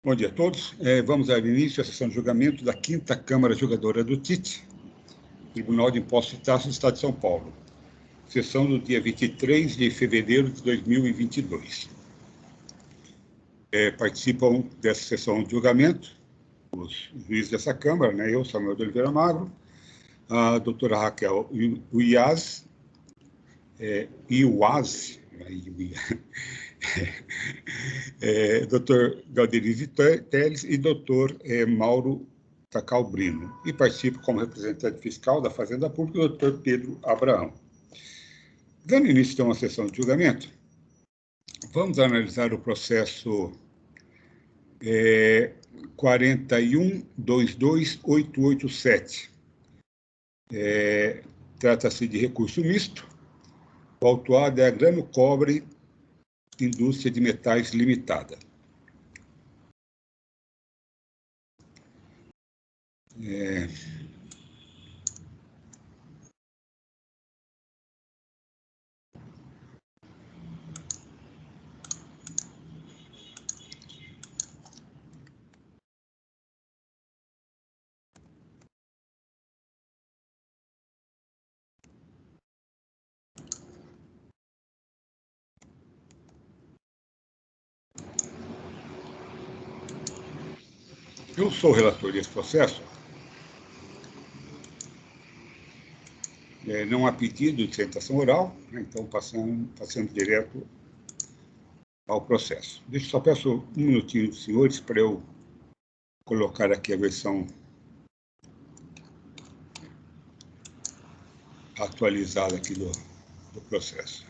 Bom dia a todos. Vamos dar início à sessão de julgamento da 5ª Câmara Julgadora do TIT, Tribunal de Impostos e Taxas do Estado de São Paulo. Sessão do dia 23 de fevereiro de 2022. Participam dessa sessão de julgamento os juízes dessa Câmara, né? Eu, Samuel de Oliveira Magro, a doutora Raquel Uiaz, doutor Galderize Teles e doutor Mauro Tacalbrino. E participa como representante fiscal da Fazenda Pública o doutor Pedro Abraão. Dando início então à sessão de julgamento, vamos analisar o processo 41.22.887. Trata-se de recurso misto. O autuado é a Grano Cobre Indústria de Metais Limitada. Eu sou o relator desse processo. Não há pedido de sustentação oral, né? Então passando direto ao processo. Só peço um minutinho dos senhores para eu colocar aqui a versão atualizada aqui do processo.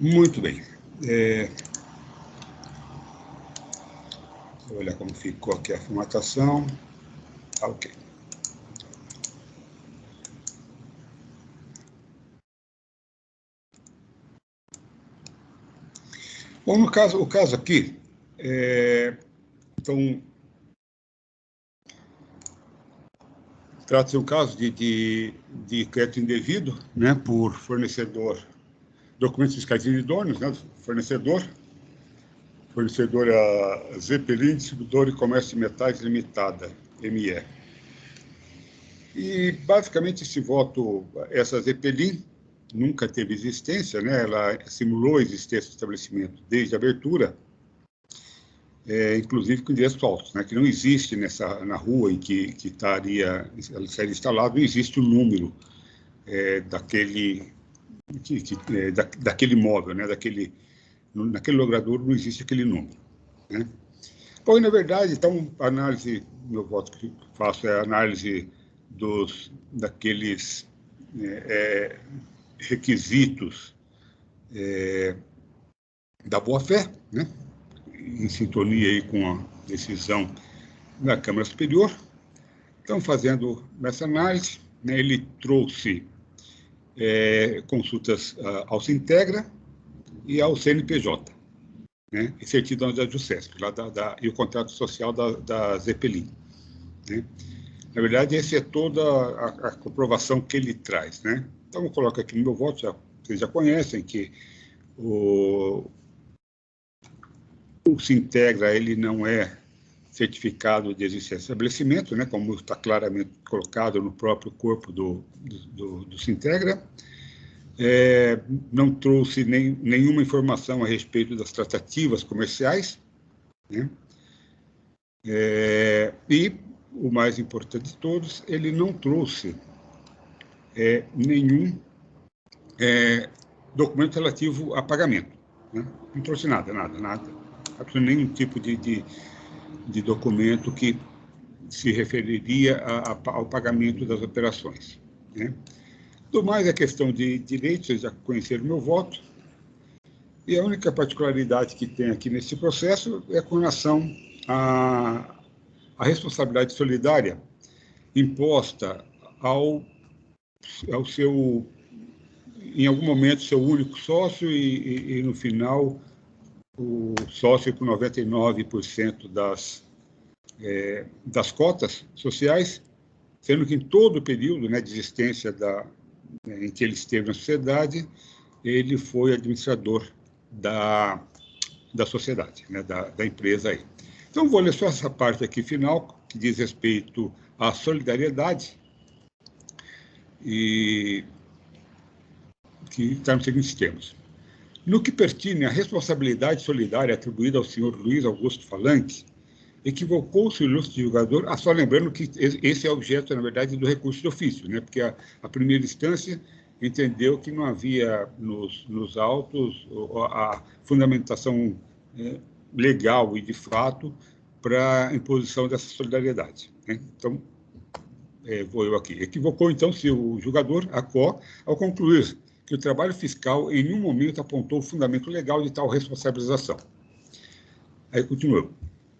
Muito bem. Vou olhar como ficou aqui a formatação. Tá ok. Bom, o caso aqui, então, trata-se de um caso de crédito indevido, né, por fornecedor, documentos fiscais idôneos, né, fornecedor a Zeppelin Distribuidora e Comércio de Metais Limitada, ME. E, basicamente, essa Zeppelin nunca teve existência, né? Ela simulou a existência do estabelecimento desde a abertura, inclusive com endereços falsos, né? Que não existe na rua em que estaria instalado, não existe o número daquele imóvel, né? Naquele logrador não existe aquele número, né? Bom, na verdade, então, a análise, meu voto que faço é a análise daqueles requisitos da boa-fé, né? Em sintonia aí com a decisão da Câmara Superior. Então, fazendo essa análise, né, ele trouxe consultas ao Sintegra e ao CNPJ, né, e certidões da JUSESP, e o contrato social da Zeppelin, né? Na verdade, essa é toda a comprovação que ele traz, né? Então, eu coloco aqui no meu voto, vocês já conhecem que o Sintegra, ele não é certificado de existência do estabelecimento, né, como está claramente colocado no próprio corpo do Sintegra. Não trouxe nenhuma informação a respeito das tratativas comerciais, né? E, o mais importante de todos, ele não trouxe nenhum documento relativo a pagamento, né? Não trouxe nada, absolutamente nenhum tipo de documento que se referiria ao pagamento das operações, né? Do mais, a questão de direitos, vocês já conheceram o meu voto, e a única particularidade que tem aqui nesse processo é com relação à responsabilidade solidária imposta ao seu, em algum momento, seu único sócio e no final, o sócio com 99% das cotas sociais, sendo que em todo o período, né, de existência em que ele esteve na sociedade, ele foi administrador da sociedade, né, da empresa aí. Então, vou ler só essa parte aqui final, que diz respeito à solidariedade, e que está nos seguintes termos. No que pertine à responsabilidade solidária atribuída ao senhor Luiz Augusto Falanque, equivocou-se o ilustre julgador, só lembrando que esse é objeto, na verdade, do recurso de ofício, né? Porque a primeira instância entendeu que não havia nos autos a fundamentação legal e de fato para a imposição dessa solidariedade, né? Então, vou eu aqui. Equivocou, então-se o julgador, ao concluir que o trabalho fiscal em nenhum momento apontou o fundamento legal de tal responsabilização. Aí continuou.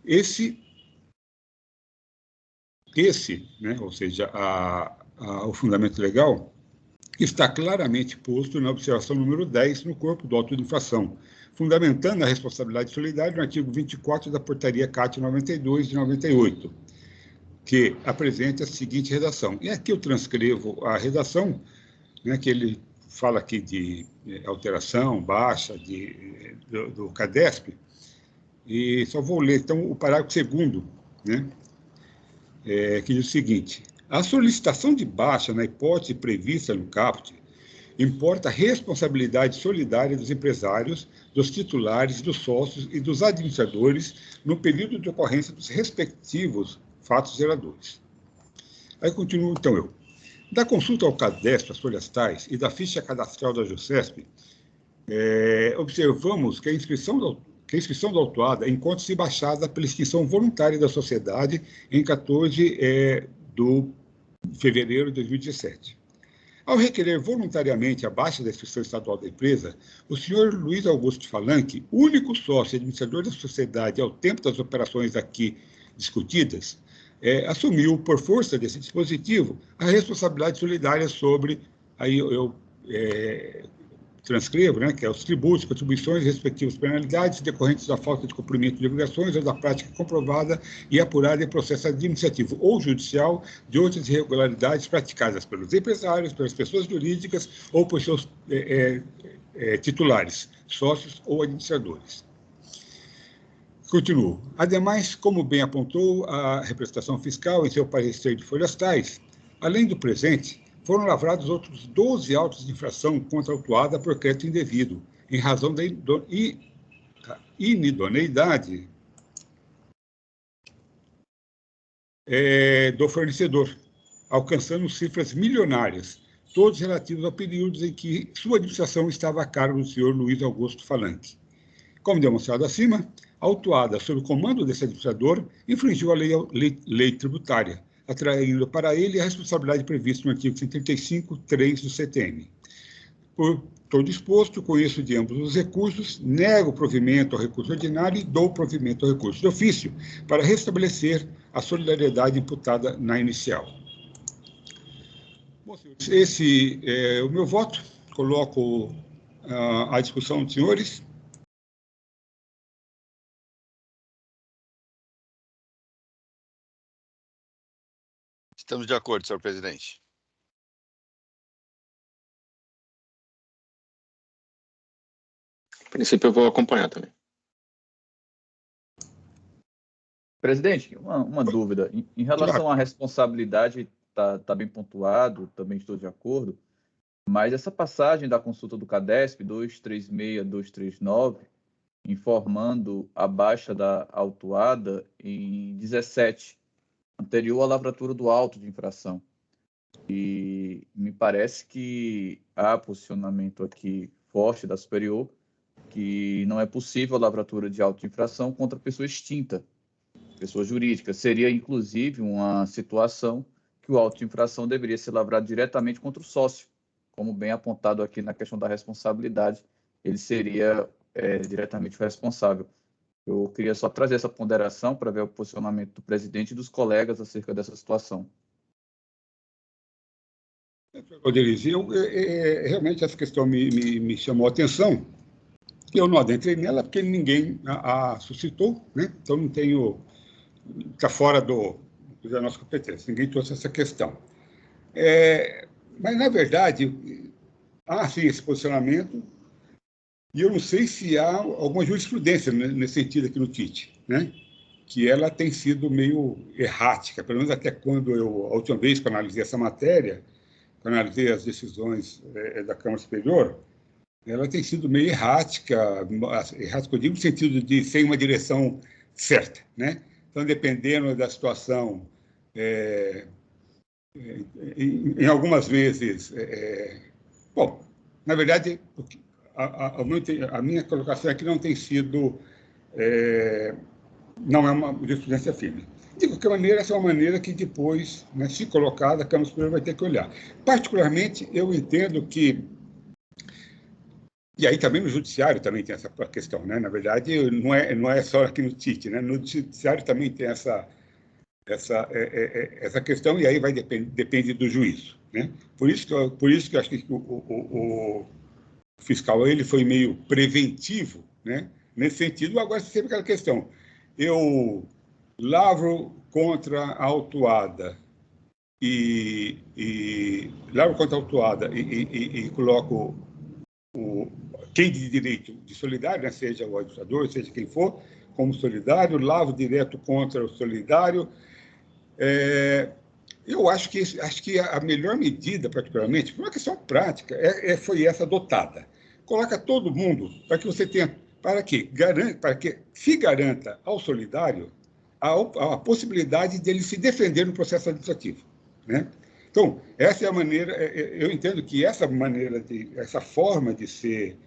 Esse, né, ou seja, o fundamento legal, está claramente posto na observação número 10 no corpo do auto de infração, fundamentando a responsabilidade solidária no artigo 24 da portaria CAT 92 de 98, que apresenta a seguinte redação. E aqui eu transcrevo a redação, né, que ele fala aqui de alteração, baixa do CADESP, e só vou ler, então, o parágrafo 2º, né, que diz o seguinte: a solicitação de baixa, na hipótese prevista no caput, importa a responsabilidade solidária dos empresários, dos titulares, dos sócios e dos administradores no período de ocorrência dos respectivos fatos geradores. Aí continuo, então, eu. Da consulta ao CADESP, as folhas tais, e da ficha cadastral da JUSESP, observamos que a inscrição da autuada encontra-se baixada pela extinção voluntária da sociedade em 14 de fevereiro de 2017. Ao requerer voluntariamente a baixa da inscrição estadual da empresa, o senhor Luiz Augusto Falanque, único sócio e administrador da sociedade ao tempo das operações aqui discutidas, assumiu, por força desse dispositivo, a responsabilidade solidária sobre, aí eu transcrevo, né, que é os tributos, contribuições e respectivas penalidades decorrentes da falta de cumprimento de obrigações ou da prática comprovada e apurada em processo administrativo ou judicial de outras irregularidades praticadas pelos empresários, pelas pessoas jurídicas ou por seus titulares, sócios ou administradores. Continuo. Ademais, como bem apontou a representação fiscal em seu parecer de folhas tais, além do presente, foram lavrados outros 12 autos de infração contra a autuada por crédito indevido, em razão da inidoneidade do fornecedor, alcançando cifras milionárias, todos relativos a períodos em que sua administração estava a cargo do senhor Luiz Augusto Falanque. Como demonstrado acima, a autuada, sob o comando desse administrador, infringiu a lei tributária, atraindo para ele a responsabilidade prevista no artigo 135.3 do CTM. Por todo disposto, conheço de ambos os recursos, nego o provimento ao recurso ordinário e dou provimento ao recurso de ofício, para restabelecer a solidariedade imputada na inicial. Bom, senhores, esse é o meu voto. Coloco à discussão dos senhores. Estamos de acordo, senhor presidente. A princípio, eu vou acompanhar também. Presidente, uma dúvida. Em relação à responsabilidade, está bem pontuado, também estou de acordo, mas essa passagem da consulta do CADESP 236-239, informando a baixa da autuada em 17, anterior à lavratura do auto de infração. E me parece que há posicionamento aqui forte da superior que não é possível a lavratura de auto de infração contra pessoa extinta, pessoa jurídica. Seria, inclusive, uma situação que o auto de infração deveria ser lavrado diretamente contra o sócio, como bem apontado aqui na questão da responsabilidade, ele seria diretamente o responsável. Eu queria só trazer essa ponderação para ver o posicionamento do presidente e dos colegas acerca dessa situação. Oderiz, realmente essa questão me chamou a atenção. Eu não adentrei nela porque ninguém a suscitou, né? Então não tenho... Está fora da nossa competência, ninguém trouxe essa questão. Mas, na verdade, há, sim, esse posicionamento, e eu não sei se há alguma jurisprudência nesse sentido aqui no TIT, né? Que ela tem sido meio errática, pelo menos até quando a última vez que eu analisei essa matéria, que eu analisei as decisões da Câmara Superior, ela tem sido meio errática, eu digo no sentido de sem uma direção certa, né? Então, dependendo da situação, em algumas vezes... bom, na verdade, a minha colocação aqui não tem sido... não é uma jurisprudência firme. De qualquer maneira, essa é uma maneira que depois, né, se colocada, a Câmara Superior vai ter que olhar. Particularmente, eu entendo que... E aí também no judiciário também tem essa questão, né? Na verdade, não é só aqui no TIT, né? No judiciário também tem essa questão, e aí depende do juízo, né? Por isso que eu acho que o fiscal ele foi meio preventivo, né? Nesse sentido. Agora, sempre aquela questão, eu lavro contra a autuada e coloco quem de direito de solidário, né, seja o administrador, seja quem for, como solidário, lavro direto contra o solidário. Eu acho que a melhor medida, particularmente, por uma questão prática, foi essa adotada. Coloca todo mundo para que você tenha, para que se garanta ao solidário a possibilidade dele se defender no processo administrativo, né? Então, essa é a maneira. Eu entendo que essa forma de ser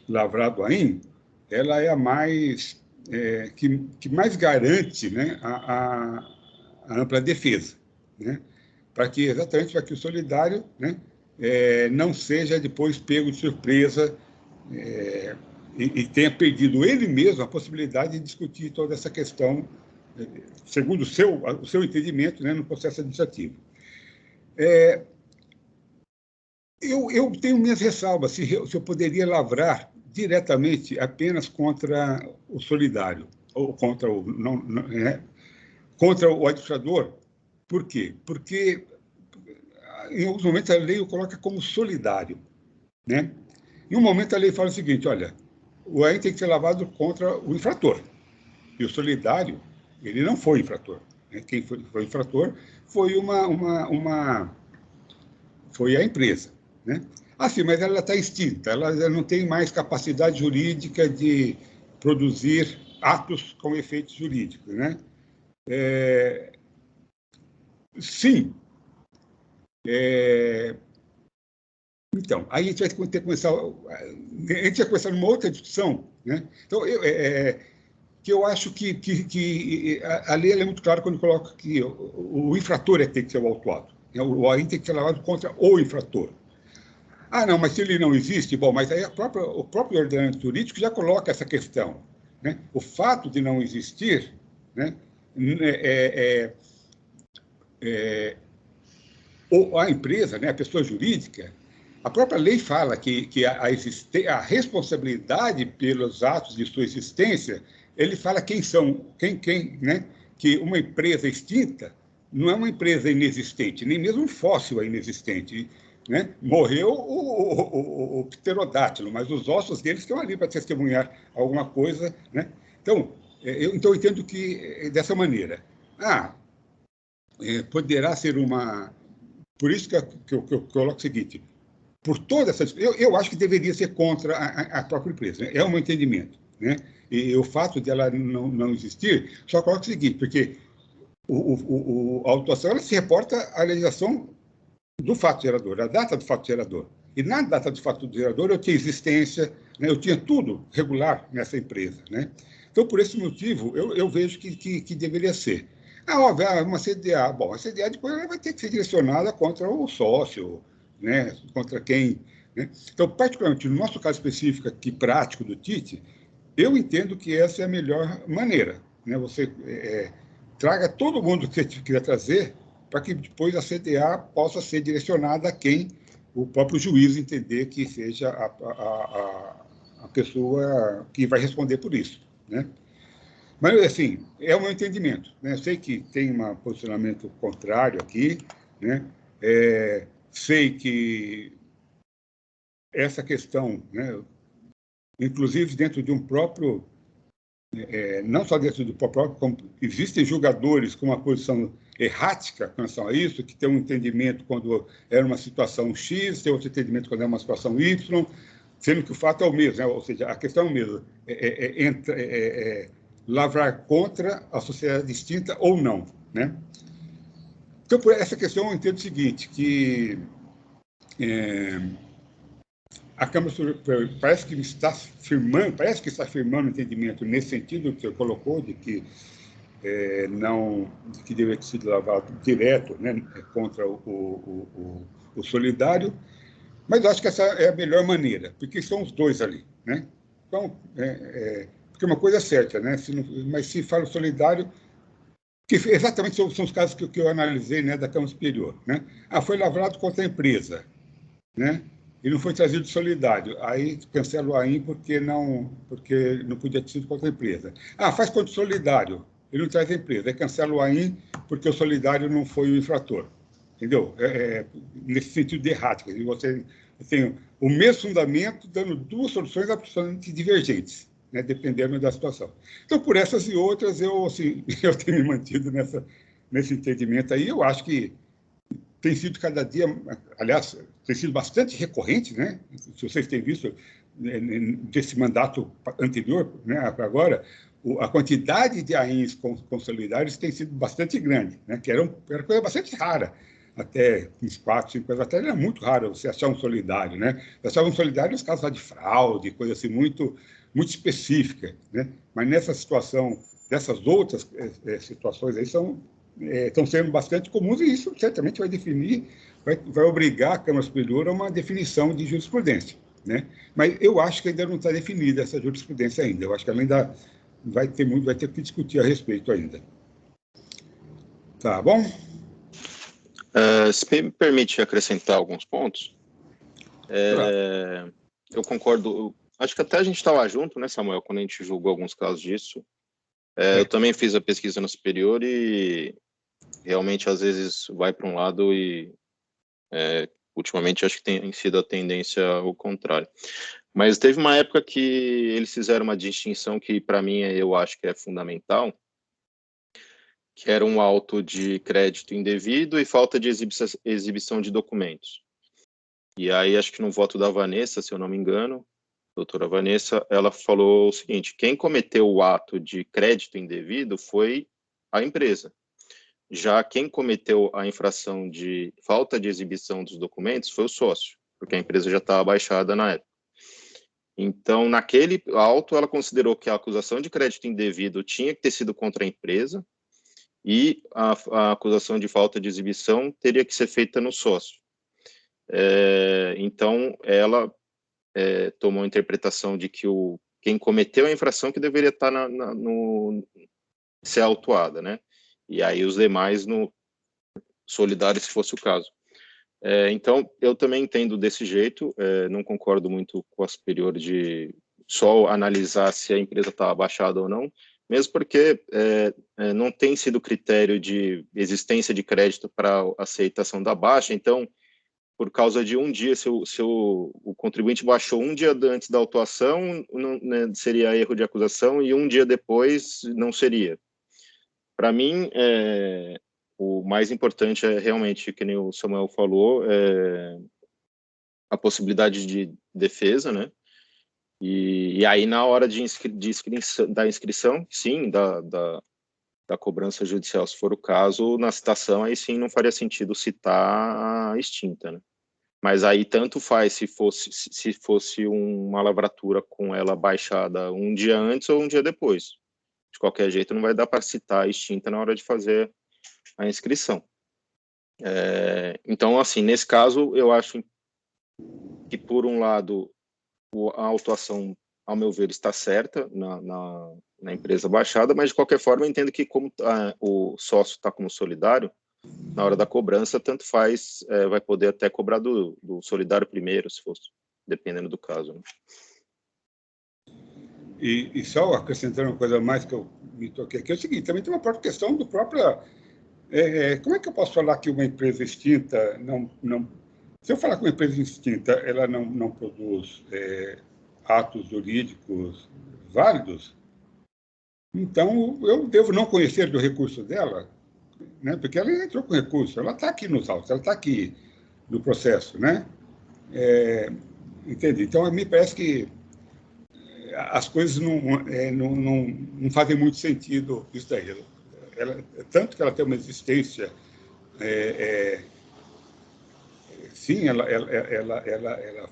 lavrado AIM, ela é a mais que mais garante, né, a ampla defesa, né? Exatamente para que o solidário, né, não seja depois pego de surpresa e tenha perdido ele mesmo a possibilidade de discutir toda essa questão, segundo o seu entendimento, né, no processo administrativo. Eu tenho minhas ressalvas se eu poderia lavrar diretamente apenas contra o solidário, ou contra contra o administrador. Por quê? Porque, em alguns momentos, a lei o coloca como solidário, né? Em um momento, a lei fala o seguinte, olha, o AIM tem que ser lavado contra o infrator. E o solidário, ele não foi infrator, né? Quem foi infrator foi foi a empresa, né? Sim, mas ela está extinta, ela não tem mais capacidade jurídica de produzir atos com efeitos jurídicos, né? Sim. Então, aí a gente vai ter que começar... A gente vai começar numa outra discussão, né? Então, eu acho que a lei é muito clara quando coloca que o infrator tem que ser o autuado. O AIM tem que ser lavado contra o infrator. Não, mas se ele não existe, bom, mas aí o próprio ordenamento jurídico já coloca essa questão, né? O fato de não existir, né, a empresa, né, a pessoa jurídica, a própria lei fala que a responsabilidade pelos atos de sua existência, ele fala né, que uma empresa extinta não é uma empresa inexistente, nem mesmo um fóssil é inexistente, né? Morreu o pterodátilo, mas os ossos deles estão ali para testemunhar alguma coisa, né? Então, Então, eu entendo que dessa maneira. Poderá ser uma... Por isso que eu coloco o seguinte, por toda essa... Eu acho que deveria ser contra a própria empresa, né? É um entendimento, né? E o fato de ela não existir, só coloca o seguinte, porque a autuação ela se reporta à legislação do fato gerador, a data do fato gerador. E na data do fato gerador eu tinha existência, né? Eu tinha tudo regular nessa empresa, né? Então, por esse motivo, eu vejo que deveria ser. Óbvio, uma CDA. Bom, a CDA depois ela vai ter que ser direcionada contra o sócio, né? Contra quem... Né? Então, particularmente no nosso caso específico aqui, prático do TIT, eu entendo que essa é a melhor maneira, né? Você traga todo mundo que você quiser trazer para que depois a CDA possa ser direcionada a quem o próprio juiz entender que seja a pessoa que vai responder por isso, né? Mas, assim, é o meu entendimento, né? Sei que tem um posicionamento contrário aqui, né? Sei que essa questão, né? Inclusive dentro de um próprio... não só dentro do próprio, como existem julgadores com uma posição errática com relação a isso, que tem um entendimento quando era uma situação X, tem outro entendimento quando é uma situação Y, sendo que o fato é o mesmo, né? Ou seja, a questão é o mesmo, lavrar contra a sociedade distinta ou não, né? Então, por essa questão, eu entendo o seguinte, que a Câmara parece que está firmando o entendimento nesse sentido que você colocou, de que de que deveria ter sido lavado direto, né, contra o solidário, mas eu acho que essa é a melhor maneira, porque são os dois ali, né? Então, porque uma coisa é certa, né? Mas se fala solidário, que exatamente são os casos que eu analisei, né, da Câmara Superior, né? Foi lavrado contra a empresa, né? E não foi trazido solidário. Aí cancela o AIM porque não podia ter sido contra a empresa. Faz contra o solidário, ele não traz a empresa. Aí cancela o AIM porque o solidário não foi o infrator. Entendeu? Nesse sentido de errático. Você tem o mesmo fundamento dando duas soluções absolutamente divergentes, né, dependendo da situação. Então, por essas e outras, eu tenho me mantido nesse entendimento aí. Eu acho que tem sido cada dia, aliás, tem sido bastante recorrente, né? Se vocês têm visto desse mandato anterior, né, agora, a quantidade de AINs consolidários tem sido bastante grande, né? Que era coisa bastante rara. Até uns 4, 5 anos atrás era muito raro você achar um solidário, né? Você achava um solidário nos casos de fraude, coisa assim muito, muito específica, né? Mas nessa situação, dessas outras situações aí estão sendo bastante comuns, e isso certamente vai definir, vai obrigar a Câmara Superior a uma definição de jurisprudência, né? Mas eu acho que ainda não está definida essa jurisprudência ainda. Eu acho que ela ainda vai ter que discutir a respeito ainda. Tá bom? Se me permite acrescentar alguns pontos, eu concordo. Acho que até a gente estava junto, né, Samuel, quando a gente julgou alguns casos disso. Eu também fiz a pesquisa no superior e realmente às vezes vai para um lado e ultimamente acho que tem sido a tendência ao contrário. Mas teve uma época que eles fizeram uma distinção que para mim eu acho que é fundamental, que era um auto de crédito indevido e falta de exibição de documentos. E aí acho que no voto da Vanessa, se eu não me engano, doutora Vanessa, ela falou o seguinte: quem cometeu o ato de crédito indevido foi a empresa. Já quem cometeu a infração de falta de exibição dos documentos foi o sócio, porque a empresa já estava baixada na época. Então, naquele auto, ela considerou que a acusação de crédito indevido tinha que ter sido contra a empresa e a acusação de falta de exibição teria que ser feita no sócio. Então, ela tomou a interpretação de que quem cometeu a infração que deveria estar ser autuada, né? E aí os demais no solidário, se fosse o caso. Então, eu também entendo desse jeito, não concordo muito com a superior de só analisar se a empresa está abaixada ou não, mesmo porque não tem sido critério de existência de crédito para aceitação da baixa. Então, por causa de um dia, se o contribuinte baixou um dia antes da autuação, não, né, seria erro de acusação, e um dia depois não seria. Para mim, o mais importante é realmente, que nem o Samuel falou, a possibilidade de defesa, né? E aí, na hora da inscrição, sim, da cobrança judicial, se for o caso, na citação, aí sim não faria sentido citar a extinta, né? Mas aí tanto faz se fosse uma lavratura com ela baixada um dia antes ou um dia depois. De qualquer jeito, não vai dar para citar a extinta na hora de fazer a inscrição. Então, assim, nesse caso, eu acho que, por um lado, a autuação, ao meu ver, está certa na empresa baixada, mas, de qualquer forma, eu entendo que, como o sócio está como solidário, na hora da cobrança, tanto faz, vai poder até cobrar do solidário primeiro, se fosse, dependendo do caso. Né? E só acrescentando uma coisa mais que eu me toquei aqui, é o seguinte, também tem uma própria questão do próprio... como é que eu posso falar que uma empresa extinta não... Se eu falar que uma empresa extinta ela não produz atos jurídicos válidos, então eu devo não conhecer do recurso dela, né? Porque ela entrou com recurso, ela está aqui nos autos, ela está aqui no processo, né? Entende? Então, me parece que as coisas não fazem muito sentido isso daí. Tanto que ela tem uma existência, sim, ela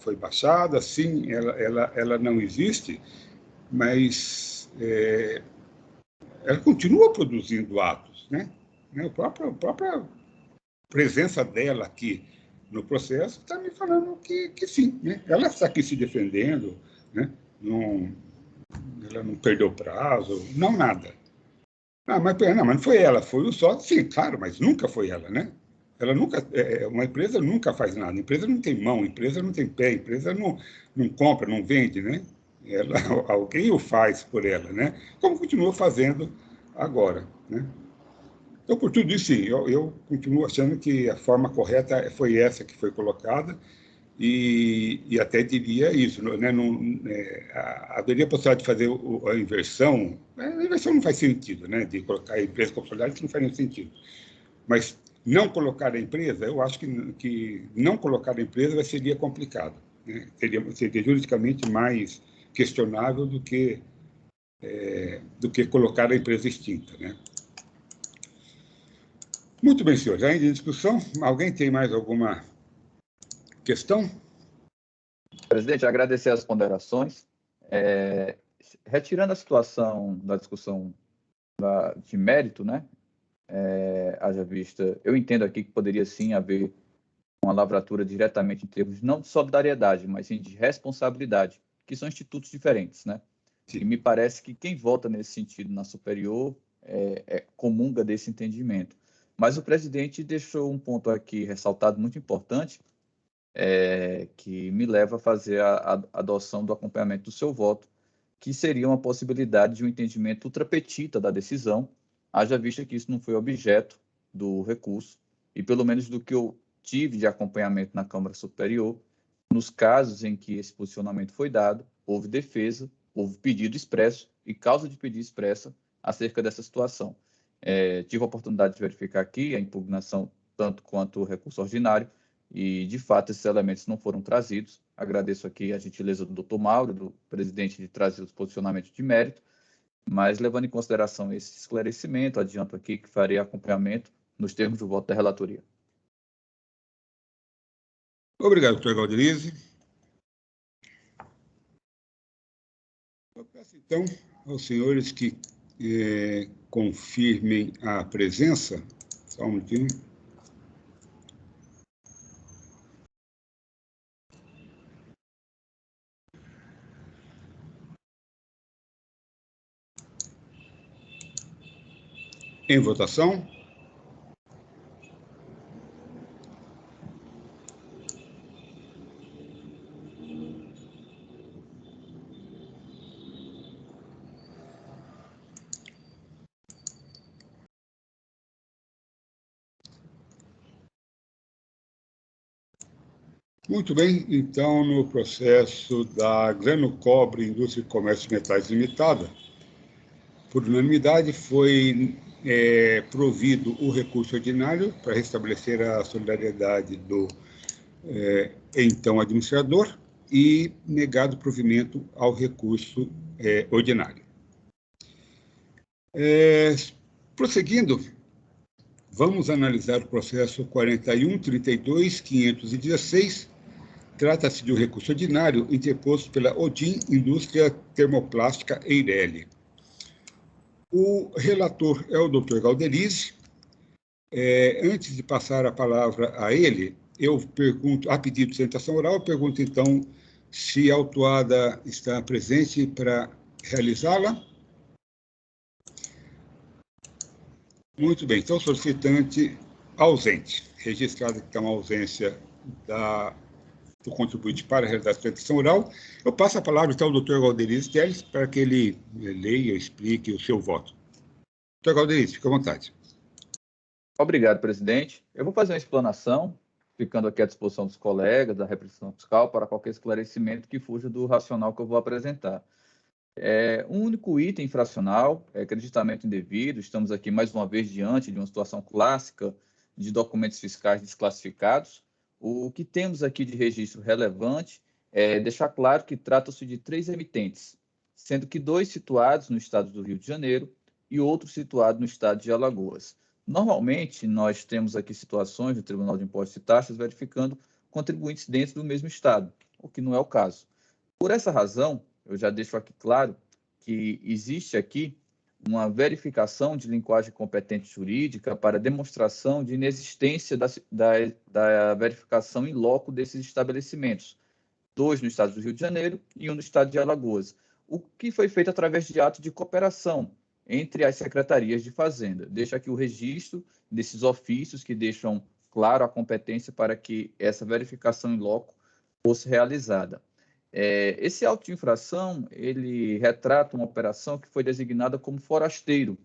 foi baixada, sim, ela não existe, mas ela continua produzindo atos, né? A própria presença dela aqui no processo está me falando que sim, né? Ela está aqui se defendendo, né? Ela não perdeu prazo, não nada. Mas não foi ela, foi o sócio, sim, claro, mas nunca foi ela, né? Ela nunca, uma empresa nunca faz nada, a empresa não tem mão, a empresa não tem pé, a empresa não compra, não vende, né? Alguém o faz por ela, né? Como continua fazendo agora, né? Então, por tudo isso, sim, eu continuo achando que a forma correta foi essa que foi colocada e até diria isso, né? Haveria a possibilidade de fazer a inversão. A inversão não faz sentido, né? De colocar a empresa como solidária, isso não faz nenhum sentido. Mas não colocar a empresa, eu acho que não colocar a empresa seria complicado, né? Seria juridicamente mais questionável do que colocar a empresa extinta, né? Muito bem, senhores. Ainda em discussão, alguém tem mais alguma questão? Presidente, agradecer as ponderações. Retirando a situação da discussão de mérito, né? Haja vista, eu entendo aqui que poderia sim haver uma lavratura diretamente em termos não de solidariedade, mas sim de responsabilidade, que são institutos diferentes, né? Sim. E me parece que quem vota nesse sentido na superior comunga desse entendimento. Mas o presidente deixou um ponto aqui ressaltado muito importante, que me leva a fazer a adoção do acompanhamento do seu voto, que seria uma possibilidade de um entendimento ultrapetita da decisão, haja vista que isso não foi objeto do recurso, e pelo menos do que eu tive de acompanhamento na Câmara Superior, nos casos em que esse posicionamento foi dado, houve defesa, houve pedido expresso e causa de pedido expressa acerca dessa situação. Tive a oportunidade de verificar aqui a impugnação tanto quanto o recurso ordinário, e, de fato, esses elementos não foram trazidos. Agradeço aqui a gentileza do Dr. Mauro, do presidente, de trazer os posicionamentos de mérito, mas, levando em consideração esse esclarecimento, adianto aqui que farei acompanhamento nos termos do voto da relatoria. Obrigado, doutor Galderize. Eu peço, então, aos senhores que confirmem a presença. Só um minutinho. Em votação. Muito bem, então, no processo da Grano Cobre Indústria e Comércio de Metais Limitada, por unanimidade, foi provido o recurso ordinário para restabelecer a solidariedade do então administrador e negado provimento ao recurso ordinário. Prosseguindo, vamos analisar o processo 41.32.516. Trata-se de um recurso ordinário interposto pela Odin Indústria Termoplástica Eireli. O relator é o Dr. Galderize. Antes de passar a palavra a ele, eu pergunto, a pedido de sustentação oral, eu pergunto, então, se a autuada está presente para realizá-la. Muito bem, então, solicitante ausente. Registrada que tem uma ausência do contribuinte para a realização da sustentação oral. Eu passo a palavra, então, ao Dr. Galderize Teles, para que ele leia e explique o seu voto. Dr. Galderize, fique à vontade. Obrigado, presidente. Eu vou fazer uma explanação, ficando aqui à disposição dos colegas da representação fiscal para qualquer esclarecimento que fuja do racional que eu vou apresentar. Um único item infracional é acreditamento indevido. Estamos aqui, mais uma vez, diante de uma situação clássica de documentos fiscais desclassificados. O que temos aqui de registro relevante é deixar claro que trata-se de 3 emitentes, sendo que 2 situados no estado do Rio de Janeiro e outro situado no estado de Alagoas. Normalmente, nós temos aqui situações no Tribunal de Impostos e Taxas verificando contribuintes dentro do mesmo estado, o que não é o caso. Por essa razão, eu já deixo aqui claro que existe aqui uma verificação de linguagem competente jurídica para demonstração de inexistência da verificação in loco desses estabelecimentos, 2 no estado do Rio de Janeiro e 1 no estado de Alagoas, o que foi feito através de ato de cooperação entre as secretarias de Fazenda. Deixo aqui o registro desses ofícios que deixam claro a competência para que essa verificação in loco fosse realizada. Esse auto de infração, ele retrata uma operação que foi designada como forasteiro.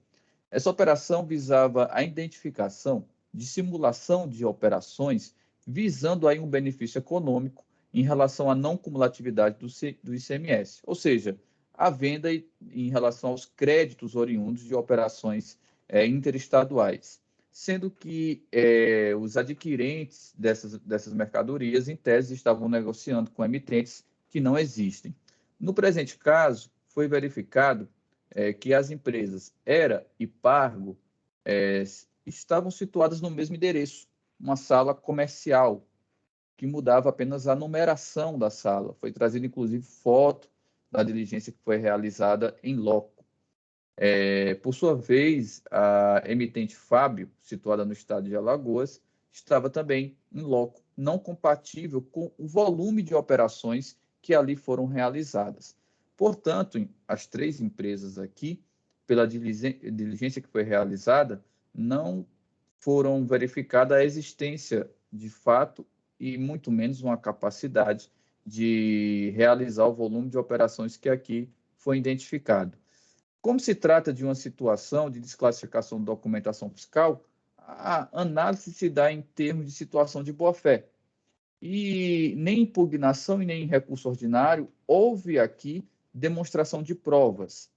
Essa operação visava a identificação de simulação de operações visando aí um benefício econômico em relação à não cumulatividade do ICMS, ou seja, a venda em relação aos créditos oriundos de operações interestaduais, sendo que os adquirentes dessas mercadorias, em tese, estavam negociando com emitentes que não existem. No presente caso, foi verificado que as empresas Era e Pargo estavam situadas no mesmo endereço, uma sala comercial, que mudava apenas a numeração da sala. Foi trazida, inclusive, foto da diligência que foi realizada em loco. Por sua vez, a emitente Fábio, situada no estado de Alagoas, estava também em loco, não compatível com o volume de operações que ali foram realizadas. Portanto, as 3 empresas aqui, pela diligência que foi realizada, não foram verificada a existência de fato e muito menos uma capacidade de realizar o volume de operações que aqui foi identificado. Como se trata de uma situação de desclassificação de documentação fiscal, a análise se dá em termos de situação de boa-fé. E nem impugnação e nem recurso ordinário houve aqui demonstração de provas,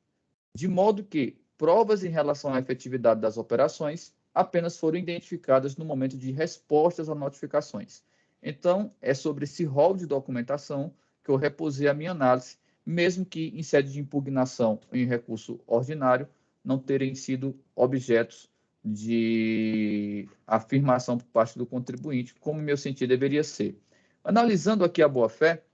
de modo que provas em relação à efetividade das operações apenas foram identificadas no momento de respostas a notificações. Então, é sobre esse rol de documentação que eu repusei a minha análise, mesmo que em sede de impugnação em recurso ordinário não terem sido objetos de afirmação por parte do contribuinte, como meu sentido deveria ser. Analisando aqui a boa-fé,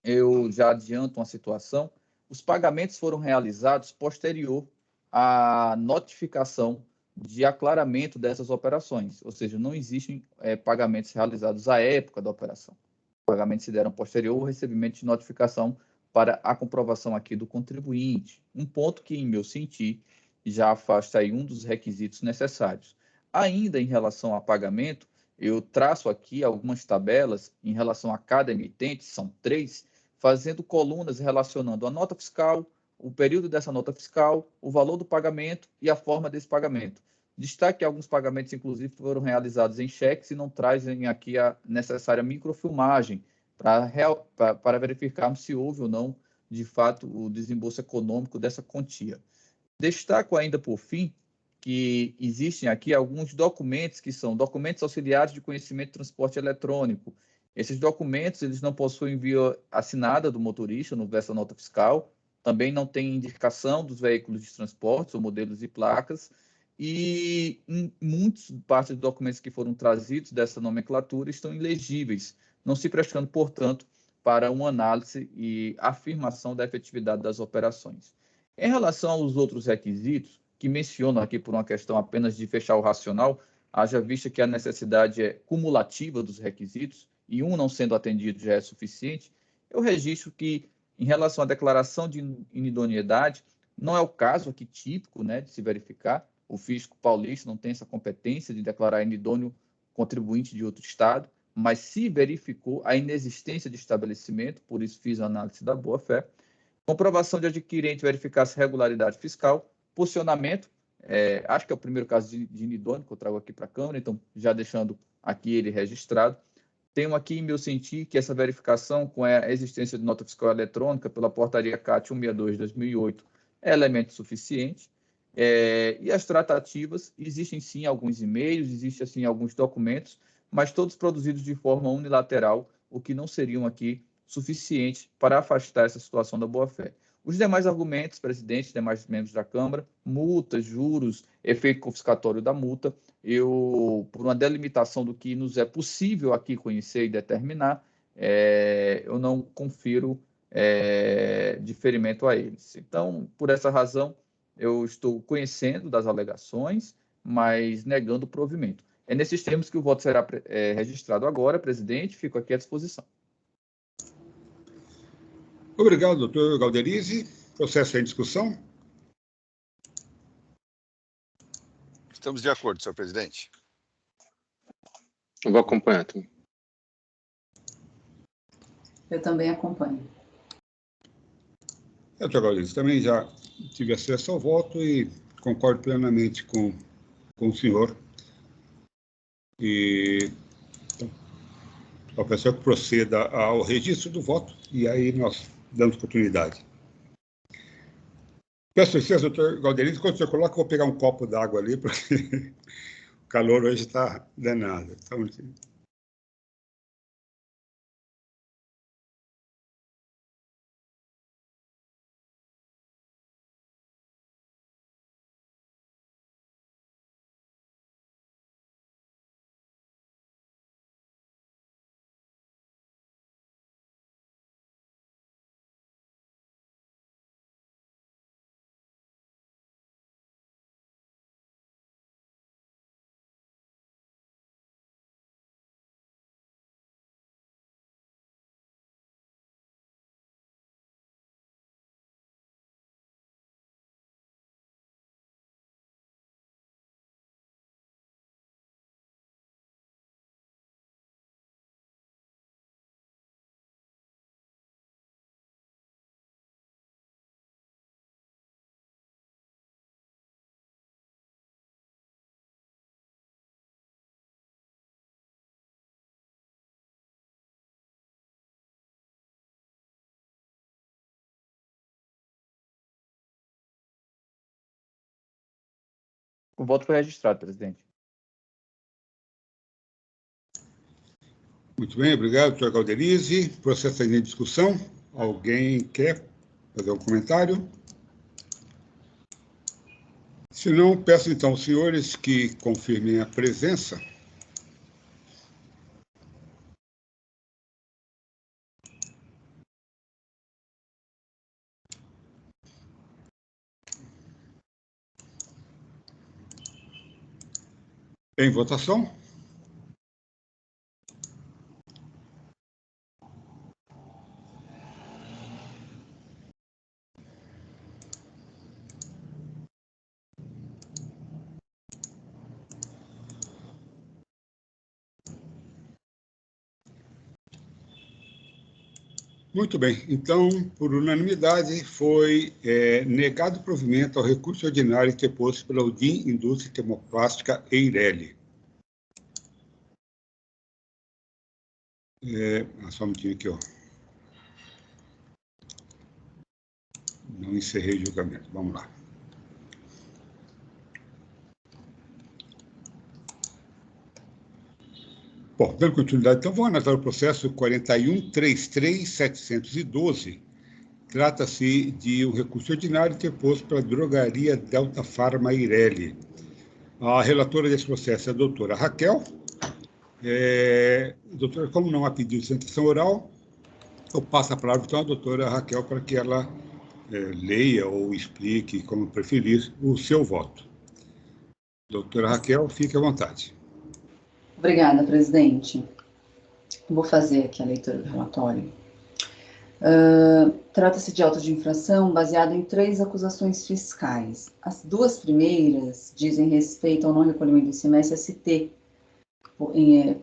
eu já adianto uma situação: os pagamentos foram realizados posterior à notificação de aclaramento dessas operações, ou seja, não existem pagamentos realizados à época da operação. Os pagamentos se deram posterior ao recebimento de notificação para a comprovação aqui do contribuinte, um ponto que, em meu sentir, já afasta aí um dos requisitos necessários. Ainda em relação a pagamento, eu traço aqui algumas tabelas em relação a cada emitente, são 3, fazendo colunas relacionando a nota fiscal, o período dessa nota fiscal, o valor do pagamento e a forma desse pagamento. Destaque que alguns pagamentos, inclusive, foram realizados em cheques e não trazem aqui a necessária microfilmagem para verificarmos se houve ou não, de fato, o desembolso econômico dessa quantia. Destaco ainda, por fim, que existem aqui alguns documentos que são documentos auxiliares de conhecimento de transporte eletrônico. Esses documentos eles não possuem via assinada do motorista no verso da nota fiscal, também não tem indicação dos veículos de transporte, ou modelos e placas, e em muitas partes dos documentos que foram trazidos dessa nomenclatura estão ilegíveis, não se prestando, portanto, para uma análise e afirmação da efetividade das operações. Em relação aos outros requisitos, que mencionam aqui por uma questão apenas de fechar o racional, haja vista que a necessidade é cumulativa dos requisitos, e um não sendo atendido já é suficiente, eu registro que, em relação à declaração de inidoneidade, não é o caso aqui típico, né, de se verificar. O fisco paulista não tem essa competência de declarar inidôneo contribuinte de outro estado, mas se verificou a inexistência de estabelecimento, por isso fiz a análise da boa-fé. Comprovação de adquirente verificar se regularidade fiscal, posicionamento, acho que é o primeiro caso de inidôneo que eu trago aqui para a Câmara, então já deixando aqui ele registrado. Tenho aqui em meu sentir que essa verificação com a existência de nota fiscal eletrônica pela portaria CAT 162/2008 é elemento suficiente. E as tratativas, existem sim alguns e-mails, existem assim alguns documentos, mas todos produzidos de forma unilateral, o que não seriam aqui suficientes para afastar essa situação da boa-fé. Os demais argumentos, presidente, demais membros da Câmara, multas, juros, efeito confiscatório da multa, por uma delimitação do que nos é possível aqui conhecer e determinar, eu não confiro diferimento a eles. Então, por essa razão, eu estou conhecendo das alegações, mas negando o provimento. É nesses termos que o voto será registrado agora, presidente, fico aqui à disposição. Obrigado, doutor Galderize. Processo em discussão. Estamos de acordo, senhor presidente. Eu vou acompanhar também. Eu também acompanho. Doutor Galderize, também já tive acesso ao voto e concordo plenamente com o senhor. E então, a pessoa que proceda ao registro do voto e aí nós damos continuidade. Peço licença, doutor Galderize, quando o senhor coloca, eu vou pegar um copo d'água ali, porque o calor hoje está danado. Então, O voto foi registrado, presidente. muito bem, obrigado, doutor Galderize. Processo em discussão. Alguém quer fazer um comentário? Se não, peço então aos senhores que confirmem a presença. Em votação. Muito bem. Então, por unanimidade, foi negado provimento ao recurso ordinário interposto pela Udim Indústria Termoplástica Eireli. Só um minutinho aqui, ó. Não encerrei o julgamento. Vamos lá. Bom, dando continuidade, então, vamos analisar o processo 41.33.712. Trata-se de um recurso ordinário interposto pela drogaria Delta Pharma Eireli. A relatora desse processo é a doutora Raquel. Doutora, como não há pedido de sustentação oral, eu passo a palavra, então, à doutora Raquel para que ela leia ou explique, como preferir, o seu voto. Doutora Raquel, fique à vontade. Obrigada, presidente. Vou fazer aqui a leitura do relatório. Trata-se de auto de infração baseado em 3 acusações fiscais. As 2 primeiras dizem respeito ao não recolhimento do ICMS-ST,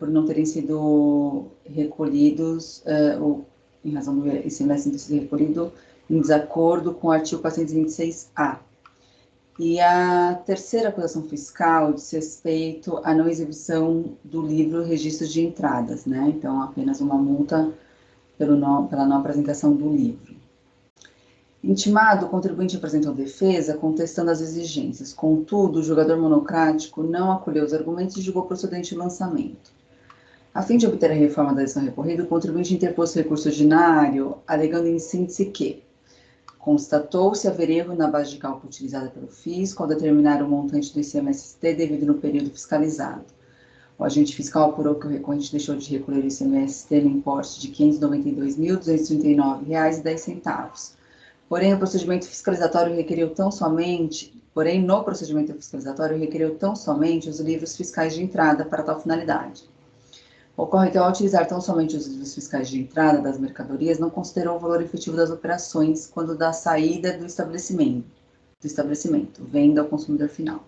por não terem sido recolhidos, em razão do ICMS não ter sido recolhido, em desacordo com o artigo 426-A. E a terceira acusação fiscal diz respeito à não exibição do livro Registros de Entradas, né? Então, apenas uma multa pela não apresentação do livro. Intimado, o contribuinte apresentou defesa contestando as exigências. Contudo, o julgador monocrático não acolheu os argumentos e julgou procedente o lançamento. A fim de obter a reforma da decisão recorrida, o contribuinte interpôs recurso ordinário, alegando em síntese que constatou-se haver erro na base de cálculo utilizada pelo fisco ao determinar o montante do ICMS-ST devido no período fiscalizado. O agente fiscal apurou que o recorrente deixou de recolher o ICMS-ST no importe de R$ 592.239,10. Porém, no procedimento fiscalizatório requeriu tão somente os livros fiscais de entrada para tal finalidade. O corretor, ao utilizar tão somente os livros fiscais de entrada das mercadorias, não considerou o valor efetivo das operações quando da saída do estabelecimento, venda ao consumidor final.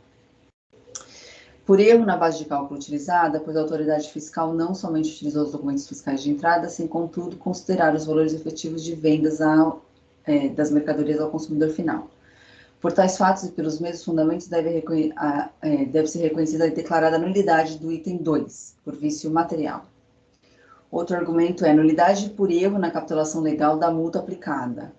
Por erro na base de cálculo utilizada, pois a autoridade fiscal não somente utilizou os documentos fiscais de entrada, sem, contudo, considerar os valores efetivos de vendas das mercadorias ao consumidor final. Por tais fatos e pelos mesmos fundamentos, deve ser reconhecida e declarada a nulidade do item 2, por vício material. Outro argumento é nulidade por erro na capitulação legal da multa aplicada.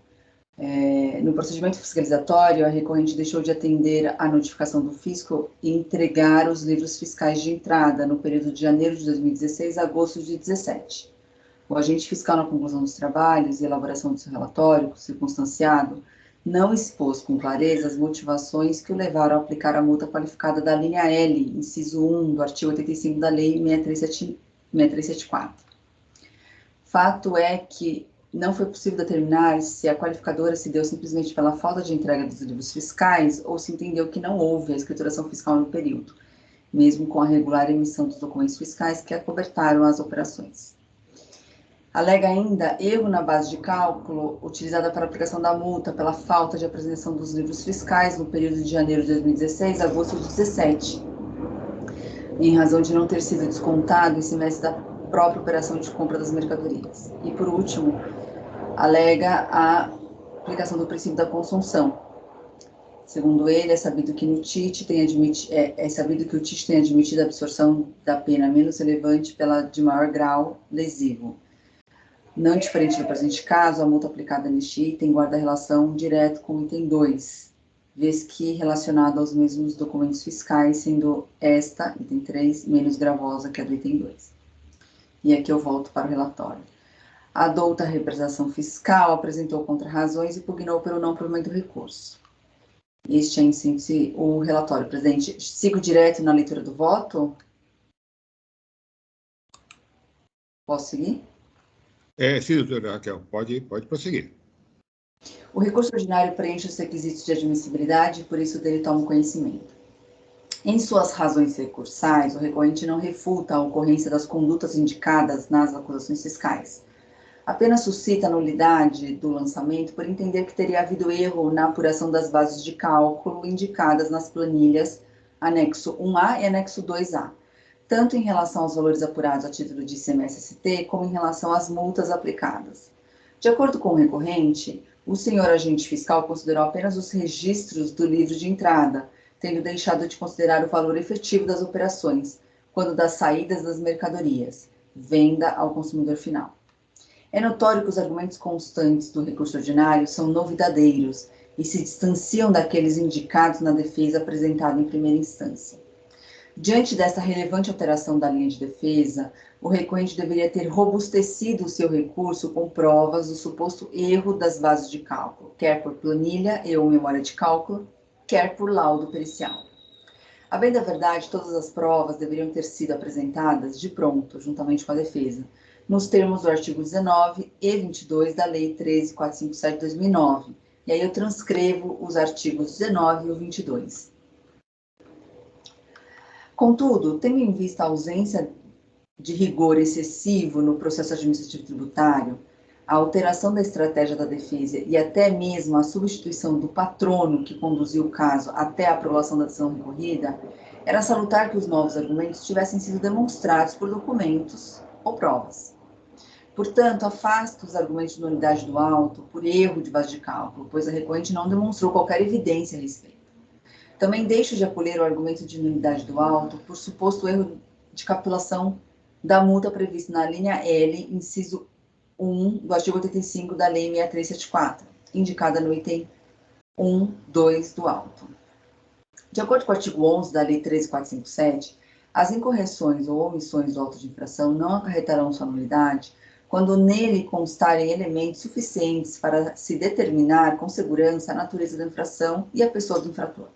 No procedimento fiscalizatório, a recorrente deixou de atender à notificação do fisco e entregar os livros fiscais de entrada no período de janeiro de 2016 a agosto de 2017. O agente fiscal, na conclusão dos trabalhos e elaboração do seu relatório circunstanciado, não expôs com clareza as motivações que o levaram a aplicar a multa qualificada da linha L, inciso 1 do artigo 85 da Lei 6374. Fato é que não foi possível determinar se a qualificadora se deu simplesmente pela falta de entrega dos livros fiscais ou se entendeu que não houve a escrituração fiscal no período, mesmo com a regular emissão dos documentos fiscais que acobertaram as operações. Alega ainda erro na base de cálculo utilizada para a aplicação da multa pela falta de apresentação dos livros fiscais no período de janeiro de 2016 a agosto de 2017, em razão de não ter sido descontado o ICMS da própria operação de compra das mercadorias. E, por último, alega a aplicação do princípio da consunção. Segundo ele, é sabido que o TIT tem admitido a absorção da pena menos relevante pela de maior grau lesivo. Não diferente do presente caso, a multa aplicada neste item guarda relação direto com o item 2, vez que relacionada aos mesmos documentos fiscais, sendo esta, item 3, menos gravosa que a do item 2. E aqui eu volto para o relatório. A douta representação fiscal apresentou contra-razões e pugnou pelo não provimento do recurso. Este é, em síntese, o relatório, presidente. Sigo direto na leitura do voto? Posso seguir? Sim, doutora Raquel, pode prosseguir. O recurso ordinário preenche os requisitos de admissibilidade e, por isso, dele toma conhecimento. Em suas razões recursais, o recorrente não refuta a ocorrência das condutas indicadas nas acusações fiscais. Apenas suscita a nulidade do lançamento por entender que teria havido erro na apuração das bases de cálculo indicadas nas planilhas anexo 1A e anexo 2A, tanto em relação aos valores apurados a título de ICMS-ST, como em relação às multas aplicadas. De acordo com o recorrente, o senhor agente fiscal considerou apenas os registros do livro de entrada, tendo deixado de considerar o valor efetivo das operações, quando das saídas das mercadorias, venda ao consumidor final. É notório que os argumentos constantes do recurso ordinário são novidadeiros e se distanciam daqueles indicados na defesa apresentada em primeira instância. Diante dessa relevante alteração da linha de defesa, o recorrente deveria ter robustecido o seu recurso com provas do suposto erro das bases de cálculo, quer por planilha e ou memória de cálculo, quer por laudo pericial. A bem da verdade, todas as provas deveriam ter sido apresentadas de pronto, juntamente com a defesa, nos termos do artigo 19 e 22 da Lei 13.457 de 2009. E aí eu transcrevo os artigos 19 e o 22. Contudo, tendo em vista a ausência de rigor excessivo no processo administrativo tributário, a alteração da estratégia da defesa e até mesmo a substituição do patrono que conduziu o caso até a aprovação da decisão recorrida, era salutar que os novos argumentos tivessem sido demonstrados por documentos ou provas. Portanto, afasta os argumentos de nulidade do auto por erro de base de cálculo, pois a recorrente não demonstrou qualquer evidência a respeito. Também deixo de acolher o argumento de nulidade do auto por suposto erro de capitulação da multa prevista na linha L, inciso 1 do artigo 85 da Lei 6374, indicada no item 1, 2 do auto. De acordo com o artigo 11 da Lei 13.457, as incorreções ou omissões do auto de infração não acarretarão sua nulidade quando nele constarem elementos suficientes para se determinar com segurança a natureza da infração e a pessoa do infrator.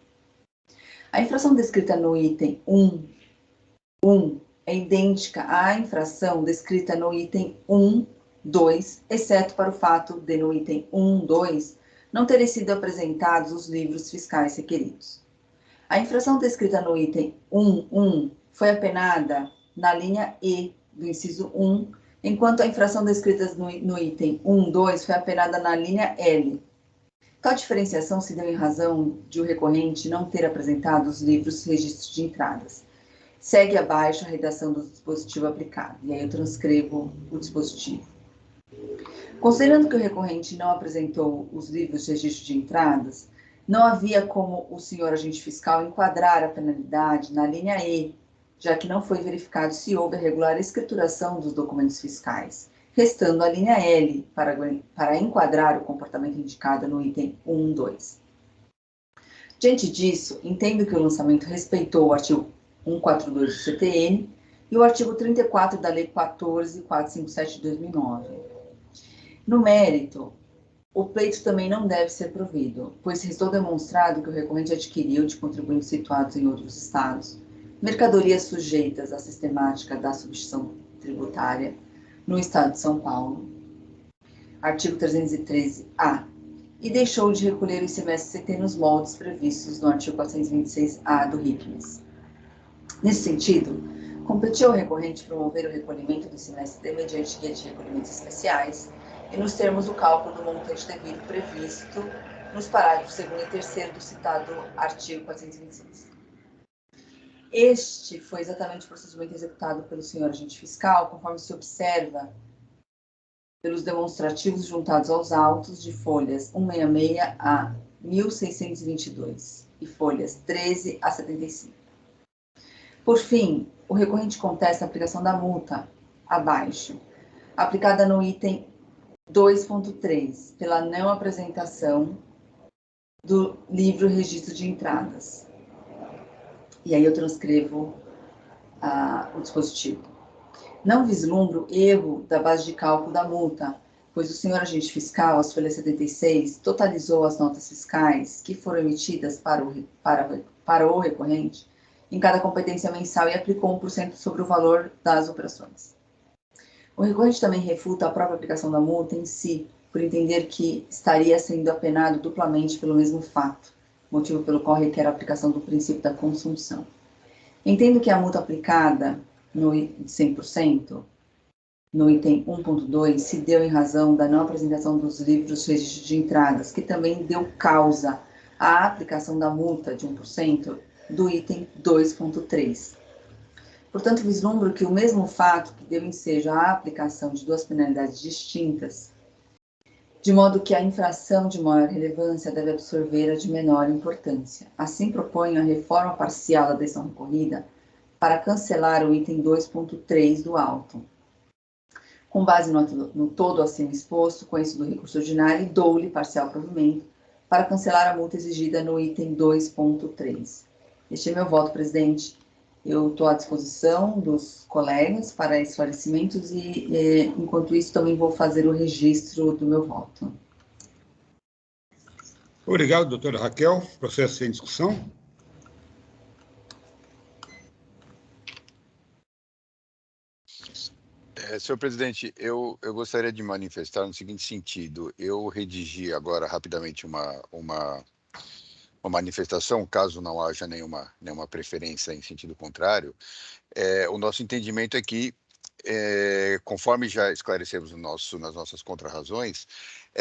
A infração descrita no item 1.1 é idêntica à infração descrita no item 1.2, exceto para o fato de, no item 1.2, não terem sido apresentados os livros fiscais requeridos. A infração descrita no item 1.1 foi apenada na linha E do inciso 1, enquanto a infração descrita no item 1.2 foi apenada na linha L. Tal diferenciação se deu em razão de o recorrente não ter apresentado os livros registros de entradas. Segue abaixo a redação do dispositivo aplicado, e aí eu transcrevo o dispositivo. Considerando que o recorrente não apresentou os livros de registro de entradas, não havia como o senhor agente fiscal enquadrar a penalidade na linha E, já que não foi verificado se houve a regular escrituração dos documentos fiscais, restando a linha L para enquadrar o comportamento indicado no item 1.2. Diante disso, entendo que o lançamento respeitou o artigo 142 do CTN e o artigo 34 da Lei 14.457 de 2009. No mérito, o pleito também não deve ser provido, pois restou demonstrado que o recorrente adquiriu de contribuintes situados em outros estados mercadorias sujeitas à sistemática da substituição tributária no estado de São Paulo, artigo 313-A, e deixou de recolher o ICMS-CT nos moldes previstos no artigo 426-A do RICMES. Nesse sentido, competiu ao recorrente promover o recolhimento do ICMS-CT mediante guia de recolhimentos especiais e nos termos do cálculo do montante devido previsto nos parágrafos 2º e 3º do citado artigo 426. Este foi exatamente o procedimento executado pelo senhor agente fiscal, conforme se observa pelos demonstrativos juntados aos autos de folhas 166 a 1622 e folhas 13 a 75. Por fim, o recorrente contesta a aplicação da multa, abaixo, aplicada no item 2.3, pela não apresentação do livro registro de entradas. E aí eu transcrevo o dispositivo. Não vislumbro erro da base de cálculo da multa, pois o senhor agente fiscal, as folhas 76, totalizou as notas fiscais que foram emitidas para o recorrente em cada competência mensal e aplicou 1% sobre o valor das operações. O recorrente também refuta a própria aplicação da multa em si, por entender que estaria sendo apenado duplamente pelo mesmo fato, motivo pelo qual requer a aplicação do princípio da consunção. Entendo que a multa aplicada no 100%, no item 1.2, se deu em razão da não apresentação dos livros registros de entradas, que também deu causa à aplicação da multa de 1% do item 2.3. Portanto, vislumbro que o mesmo fato que deu ensejo à aplicação de duas penalidades distintas de modo que a infração de maior relevância deve absorver a de menor importância. Assim, proponho a reforma parcial da decisão recorrida para cancelar o item 2.3 do auto. Com base no todo acima exposto, conhecido do recurso ordinário, dou-lhe parcial provimento para cancelar a multa exigida no item 2.3. Este é meu voto, presidente. Eu estou à disposição dos colegas para esclarecimentos e, enquanto isso, também vou fazer o registro do meu voto. Obrigado, doutora Raquel. Processo sem discussão. Senhor presidente, eu gostaria de manifestar no seguinte sentido. Eu redigi agora rapidamente uma manifestação, caso não haja nenhuma preferência em sentido contrário. O nosso entendimento é que, conforme já esclarecemos nas nossas contrarrazões,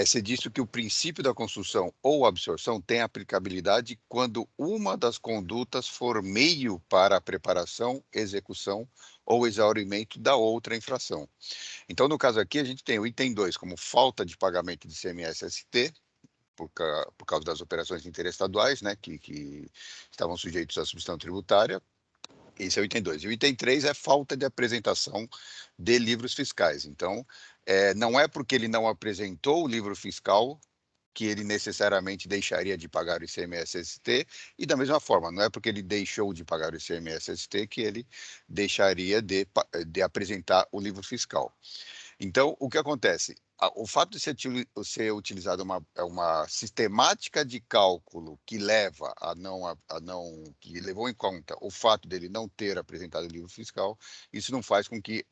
ser dito que o princípio da construção ou absorção tem aplicabilidade quando uma das condutas for meio para a preparação, execução ou exaurimento da outra infração. Então, no caso aqui, a gente tem o item 2 como falta de pagamento de ICMS-ST, por causa das operações interestaduais, né, que estavam sujeitos à substituição tributária. Esse é o item 2. E o item 3 é falta de apresentação de livros fiscais. Então, não é porque ele não apresentou o livro fiscal que ele necessariamente deixaria de pagar o ICMS-ST, e da mesma forma, não é porque ele deixou de pagar o ICMS-ST que ele deixaria de apresentar o livro fiscal. Então, o que acontece? O fato de ser utilizada uma sistemática de cálculo que leva que levou em conta o fato dele não ter apresentado o livro fiscal, isso não faz com que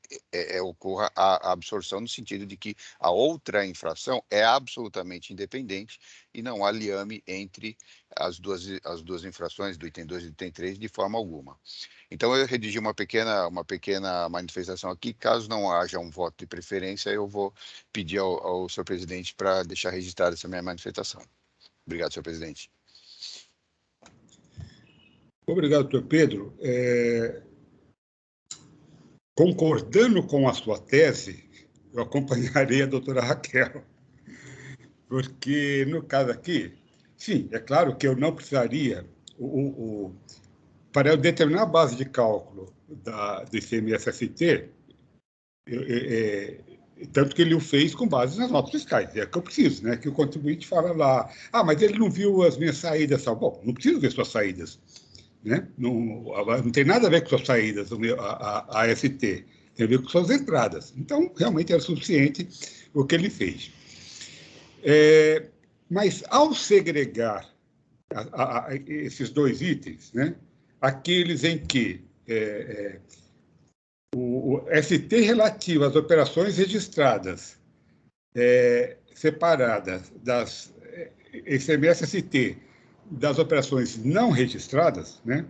ocorra a absorção, no sentido de que a outra infração é absolutamente independente e não há liame entre as duas infrações do item 2 e do item 3 de forma alguma. Então, eu redigi uma pequena manifestação aqui. Caso não haja um voto de preferência, eu vou pedir ao senhor presidente para deixar registrada essa minha manifestação. Obrigado, senhor presidente. Obrigado, doutor Pedro. Concordando com a sua tese, eu acompanharei a doutora Raquel, porque, no caso aqui, sim, é claro que eu não precisaria, para eu determinar a base de cálculo do ICMS-ST, tanto que ele o fez com base nas notas fiscais, é que eu preciso, né? Que o contribuinte fala lá, mas ele não viu as minhas saídas, tal. Bom, não preciso ver suas saídas, né? Não tem nada a ver com suas saídas, a AST, tem a ver com suas entradas. Então, realmente era suficiente o que ele fez. Mas, ao segregar esses dois itens, né? Aqueles em que o ST relativo às operações registradas separadas das ICMS-ST das operações não registradas, né?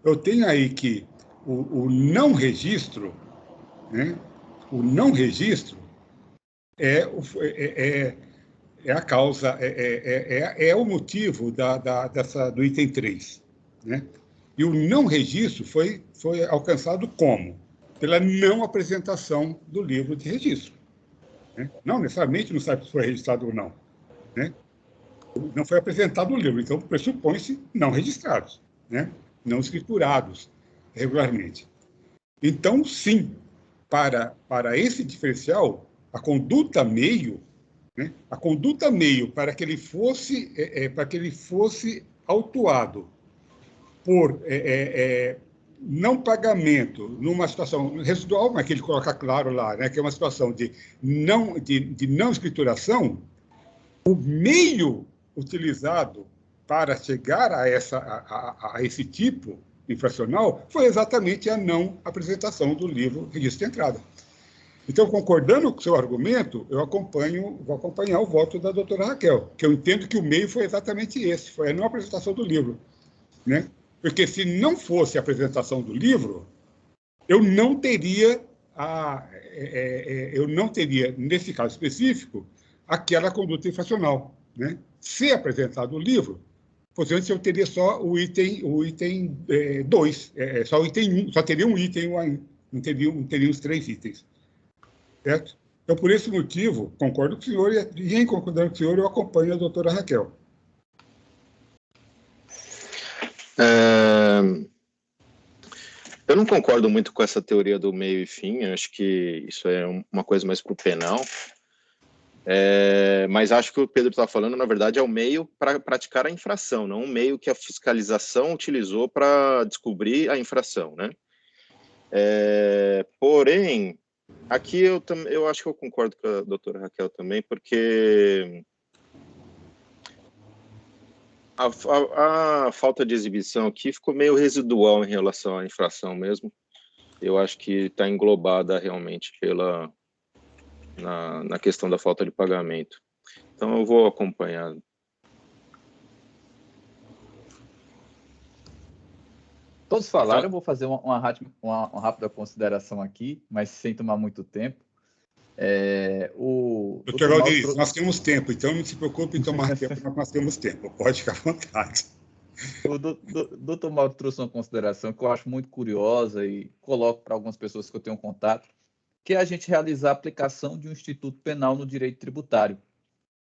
Eu tenho aí que o não registro, né? O não registro é a causa, é o motivo do item 3, né? E o não registro foi alcançado como? Pela não apresentação do livro de registro, né? Não necessariamente não sabe se foi registrado ou não, né? Não foi apresentado o livro, então pressupõe-se não registrados, né? Não escriturados regularmente. Então, sim, para esse diferencial, a conduta meio, né? A conduta meio para que ele fosse autuado por não pagamento numa situação residual, mas que ele coloca claro lá, né, que é uma situação de não escrituração, o meio utilizado para chegar a esse tipo infracional foi exatamente a não apresentação do livro registro de entrada. Então, concordando com o seu argumento, vou acompanhar o voto da doutora Raquel, que eu entendo que o meio foi exatamente esse, foi a não apresentação do livro, né? Porque se não fosse a apresentação do livro, eu não teria, nesse caso específico, aquela conduta infracional, né? Se apresentado o livro, possivelmente eu teria só o item 2, só o item 1, só teria um item, não teria os 3 itens, certo? Então, por esse motivo, concordo com o senhor e em concordando com o senhor, eu acompanho a doutora Raquel. Eu não concordo muito com essa teoria do meio e fim, eu acho que isso é uma coisa mais para o penal, mas acho que o Pedro está falando, na verdade, é o meio para praticar a infração, não o meio que a fiscalização utilizou para descobrir a infração, né? Porém, aqui eu acho que eu concordo com a doutora Raquel também, porque a falta de exibição aqui ficou meio residual em relação à infração mesmo. Eu acho que está englobada realmente na questão da falta de pagamento. Então, eu vou acompanhar. Todos falaram, eu vou fazer uma rápida consideração aqui, mas sem tomar muito tempo. Doutor Galderiz, nós temos tempo, então não se preocupe em tomar tempo, nós temos tempo, pode ficar à vontade. O doutor Mauro trouxe uma consideração que eu acho muito curiosa e coloco para algumas pessoas que eu tenho contato, que é a gente realizar a aplicação de um instituto penal no direito tributário.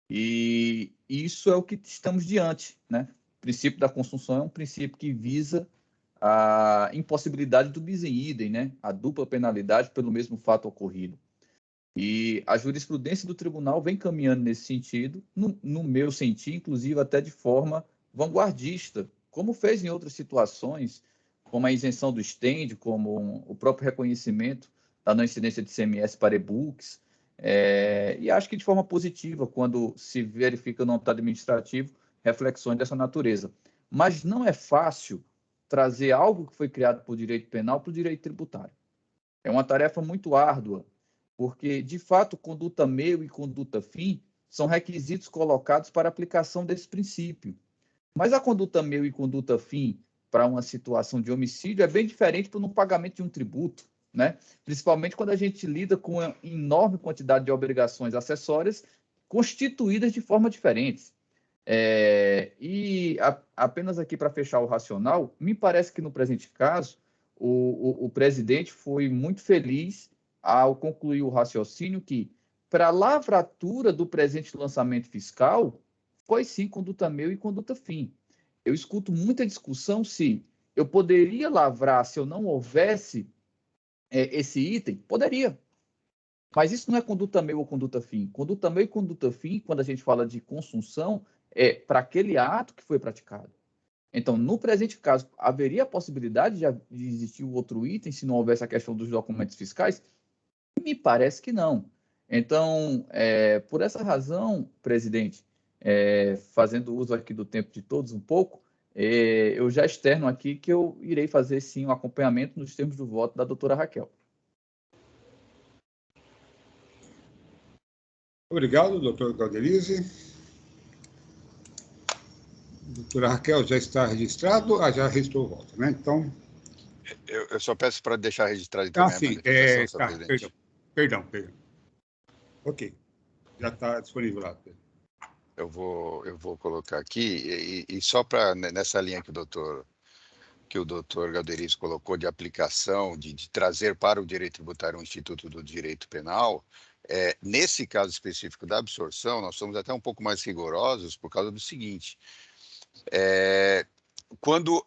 E isso é o que estamos diante, né? O princípio da consunção é um princípio que visa a impossibilidade do bis in idem, né? A dupla penalidade pelo mesmo fato ocorrido. E a jurisprudência do tribunal vem caminhando nesse sentido, no meu sentir, inclusive até de forma vanguardista, como fez em outras situações, como a isenção do stand, como o próprio reconhecimento da não incidência de ICMS para e-books, e acho que de forma positiva, quando se verifica no âmbito administrativo, reflexões dessa natureza. Mas não é fácil trazer algo que foi criado por direito penal para o direito tributário. É uma tarefa muito árdua, porque, de fato, conduta meio e conduta fim são requisitos colocados para a aplicação desse princípio. Mas a conduta meio e conduta fim para uma situação de homicídio é bem diferente para o pagamento de um tributo, né? Principalmente quando a gente lida com uma enorme quantidade de obrigações acessórias constituídas de forma diferente. Apenas aqui para fechar o racional, me parece que no presente caso, o presidente foi muito feliz ao concluir o raciocínio que, para a lavratura do presente lançamento fiscal, foi sim conduta meio e conduta fim. Eu escuto muita discussão se eu poderia lavrar se eu não houvesse esse item. Poderia. Mas isso não é conduta meio ou conduta fim. Conduta meio e conduta fim, quando a gente fala de consunção, é para aquele ato que foi praticado. Então, no presente caso, haveria a possibilidade de existir o outro item se não houvesse a questão dos documentos fiscais? Me parece que não. Então, por essa razão, presidente, fazendo uso aqui do tempo de todos um pouco, eu já externo aqui que eu irei fazer, sim, um acompanhamento nos termos do voto da doutora Raquel. Obrigado, doutor Galderize. Doutora Raquel, já está registrado? Já restou o voto, né? Então... Eu só peço para deixar registrado também a manifestação, presidente. Perdão. Ok, já está disponível lá, Pedro. Eu vou colocar aqui, e só para, nessa linha que o doutor Galderiz colocou de aplicação, de trazer para o direito tributário um instituto do direito penal, nesse caso específico da absorção, nós somos até um pouco mais rigorosos por causa do seguinte: quando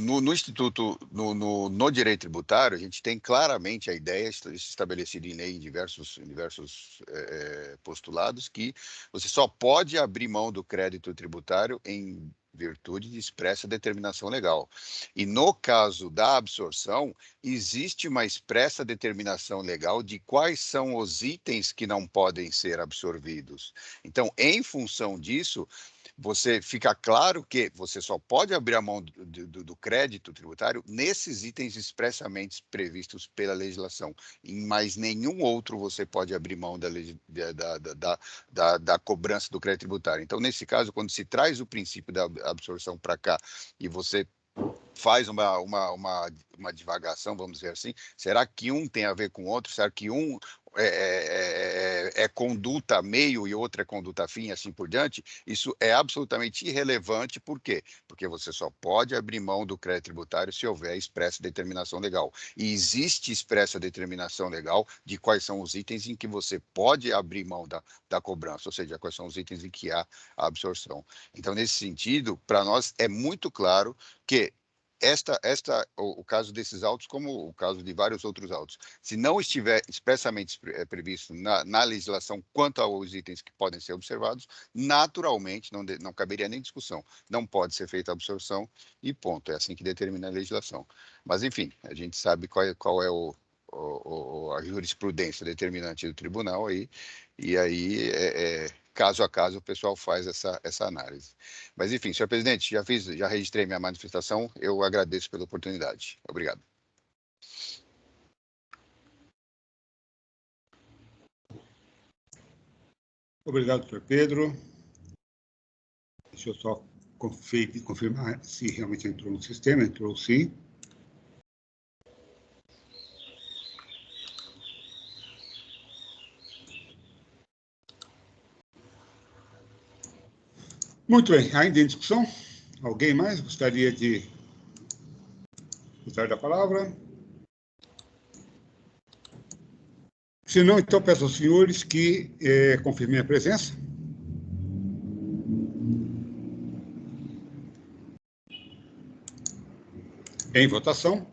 no Instituto, no direito tributário, a gente tem claramente a ideia estabelecida em lei em diversos postulados, que você só pode abrir mão do crédito tributário em virtude de expressa determinação legal. E no caso da absorção, existe uma expressa determinação legal de quais são os itens que não podem ser absorvidos. Então, em função disso, você fica claro que você só pode abrir a mão do crédito tributário nesses itens expressamente previstos pela legislação. Em mais nenhum outro você pode abrir mão da cobrança do crédito tributário. Então, nesse caso, quando se traz o princípio da absorção para cá e você faz uma divagação, vamos dizer assim. Será que um tem a ver com o outro? Será que um é conduta meio e outra é conduta fim, e assim por diante? Isso é absolutamente irrelevante. Por quê? Porque você só pode abrir mão do crédito tributário se houver expressa determinação legal. E existe expressa determinação legal de quais são os itens em que você pode abrir mão da cobrança, ou seja, quais são os itens em que há a absorção. Então, nesse sentido, para nós é muito claro que o caso desses autos, como o caso de vários outros autos, se não estiver expressamente previsto na legislação quanto aos itens que podem ser observados, naturalmente, não caberia nem discussão, não pode ser feita a absorção e ponto, é assim que determina a legislação. Mas, enfim, a gente sabe qual é a jurisprudência determinante do tribunal aí, e aí caso a caso, o pessoal faz essa análise. Mas, enfim, senhor presidente, já registrei minha manifestação, eu agradeço pela oportunidade. Obrigado. Obrigado, senhor Pedro. Deixa eu só confirmar se realmente entrou no sistema. Entrou, sim. Muito bem, ainda em discussão? Alguém mais gostaria de usar da palavra? Se não, então peço aos senhores que confirmem a presença. Em votação.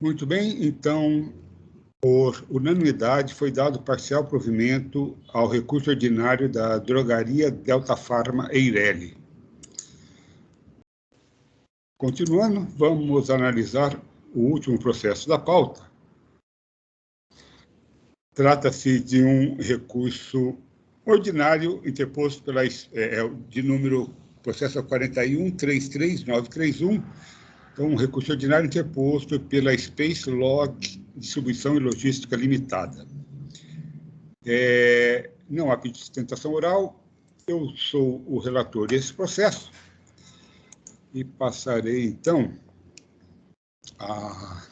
Muito bem, então, por unanimidade, foi dado parcial provimento ao recurso ordinário da drogaria Delta Pharma Eireli. Continuando, vamos analisar o último processo da pauta. Trata-se de um recurso ordinário interposto de número processo 41.33931, então um recurso ordinário interposto pela Space Log Distribuição e Logística Limitada. Não há pedido de sustentação oral, eu sou o relator desse processo e passarei, então, a...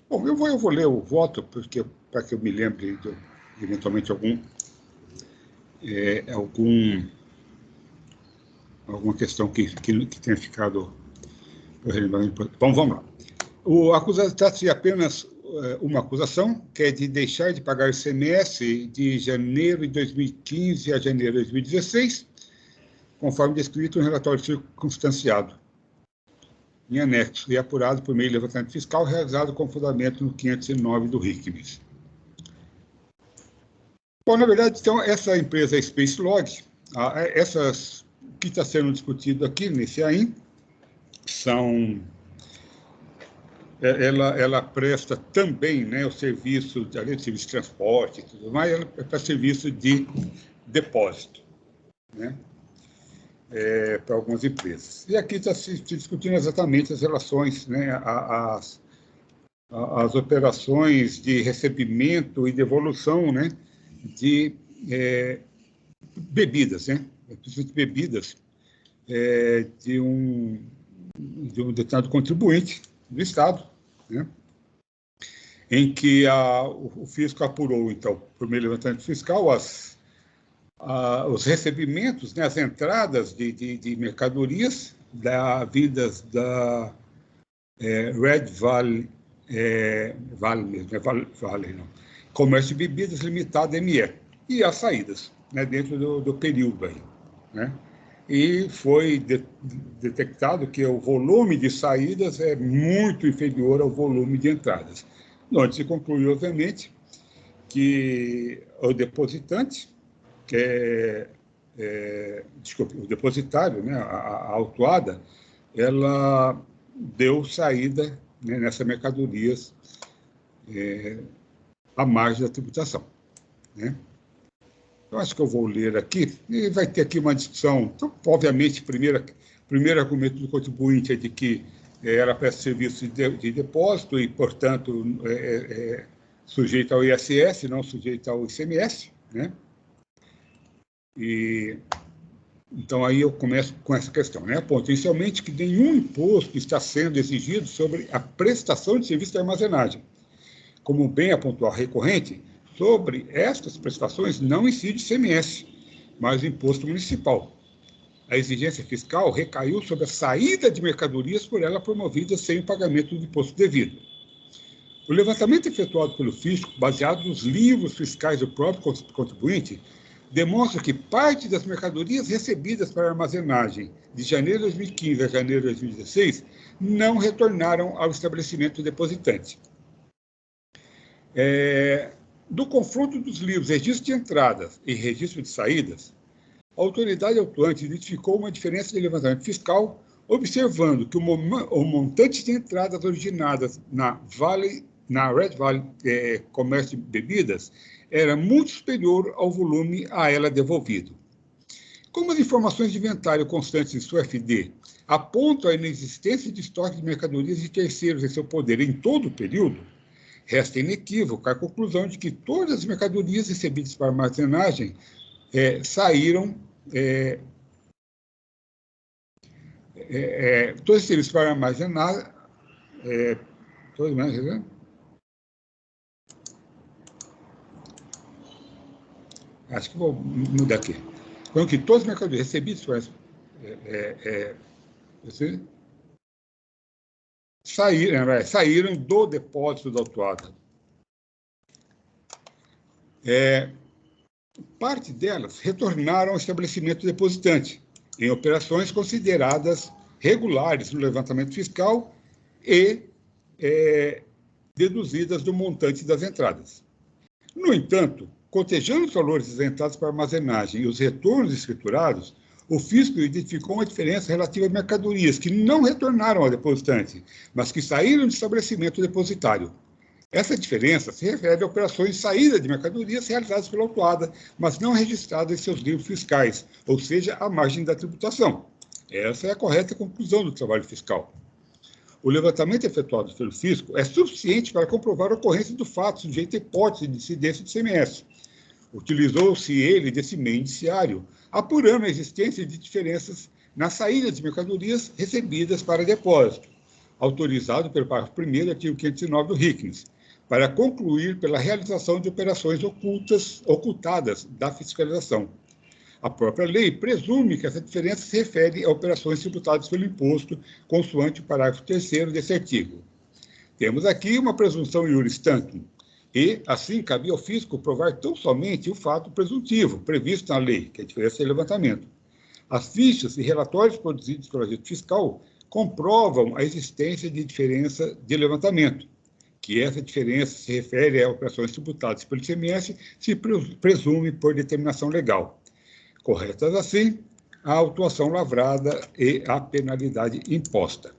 Bom, eu vou ler o voto, para que eu me lembre de, eventualmente, alguma questão que tenha ficado... Bom, vamos lá. O acusado trata-se de apenas uma acusação, que é de deixar de pagar ICMS de janeiro de 2015 a janeiro de 2016, conforme descrito no relatório circunstanciado, em anexo, e apurado por meio de levantamento fiscal realizado com fundamento no 509 do RICMES. Bom, na verdade, então, essa empresa Space Log, o que está sendo discutido aqui nesse AIM, ela presta também, né, o serviço, além de serviço de transporte e tudo mais, ela presta serviço de depósito, né, para algumas empresas. E aqui está se discutindo exatamente as relações, né, as operações de recebimento e devolução, né, de bebidas, né, principalmente bebidas de um determinado contribuinte do Estado, né, em que o fisco apurou, então, por meio do levantamento fiscal, os recebimentos, né, as entradas de mercadorias vindas da Red Valley, Comércio de Bebidas Limitada, ME, e as saídas, né, dentro do período aí, né? E foi detectado que o volume de saídas é muito inferior ao volume de entradas. Onde se concluiu, obviamente, que o depositante, desculpe, o depositário, né, a autuada, ela deu saída, né, nessas mercadorias à margem da tributação, né? Eu acho que eu vou ler aqui, e vai ter aqui uma discussão. Então, obviamente, primeiro, O primeiro argumento do contribuinte é de que ela presta serviço de depósito e, portanto, sujeita ao ISS, não sujeita ao ICMS, né? E, então, aí eu começo com essa questão, né? Potencialmente que nenhum imposto está sendo exigido sobre a prestação de serviço de armazenagem. Como bem apontou a recorrente, sobre estas prestações não incide ICMS, mas o imposto municipal. A exigência fiscal recaiu sobre a saída de mercadorias por ela promovidas sem o pagamento do imposto devido. O levantamento efetuado pelo fisco, baseado nos livros fiscais do próprio contribuinte, demonstra que parte das mercadorias recebidas para armazenagem de janeiro de 2015 a janeiro de 2016 não retornaram ao estabelecimento depositante. Do confronto dos livros registro de entradas e registro de saídas, a autoridade autuante identificou uma diferença de levantamento fiscal, observando que o montante de entradas originadas na Red Valley Comércio de Bebidas era muito superior ao volume a ela devolvido. Como as informações de inventário constantes em sua FD apontam a inexistência de estoque de mercadorias de terceiros em seu poder em todo o período, resta inequívoca a conclusão de que todas as mercadorias recebidas para armazenagem saíram, todos os serviços para armazenar, acho que vou mudar aqui. Então, que todas as mercadorias recebidas para saíram do depósito da autuada. Parte delas retornaram ao estabelecimento depositante, em operações consideradas regulares no levantamento fiscal e deduzidas do montante das entradas. No entanto, cotejando os valores isentados para armazenagem e os retornos escriturados, o fisco identificou uma diferença relativa a mercadorias que não retornaram ao depositante, mas que saíram do estabelecimento depositário. Essa diferença se refere a operações de saída de mercadorias realizadas pela autuada, mas não registradas em seus livros fiscais, ou seja, à margem da tributação. Essa é a correta conclusão do trabalho fiscal. O levantamento efetuado pelo fisco é suficiente para comprovar a ocorrência do fato sujeito à hipótese de incidência de ICMS. Utilizou-se ele desse meio indiciário, apurando a existência de diferenças na saída de mercadorias recebidas para depósito, autorizado pelo parágrafo 1º do artigo 509 do RICNES, para concluir pela realização de operações ocultadas da fiscalização. A própria lei presume que essa diferença se refere a operações tributadas pelo imposto, consoante o parágrafo 3º desse artigo. Temos aqui uma presunção iuris tantum, e, assim, cabia ao fisco provar tão somente o fato presuntivo, previsto na lei, que é a diferença de levantamento. As fichas e relatórios produzidos pelo agente fiscal comprovam a existência de diferença de levantamento, que essa diferença se refere a operações tributadas pelo ICMS, se presume por determinação legal. Corretas assim, a autuação lavrada e a penalidade imposta.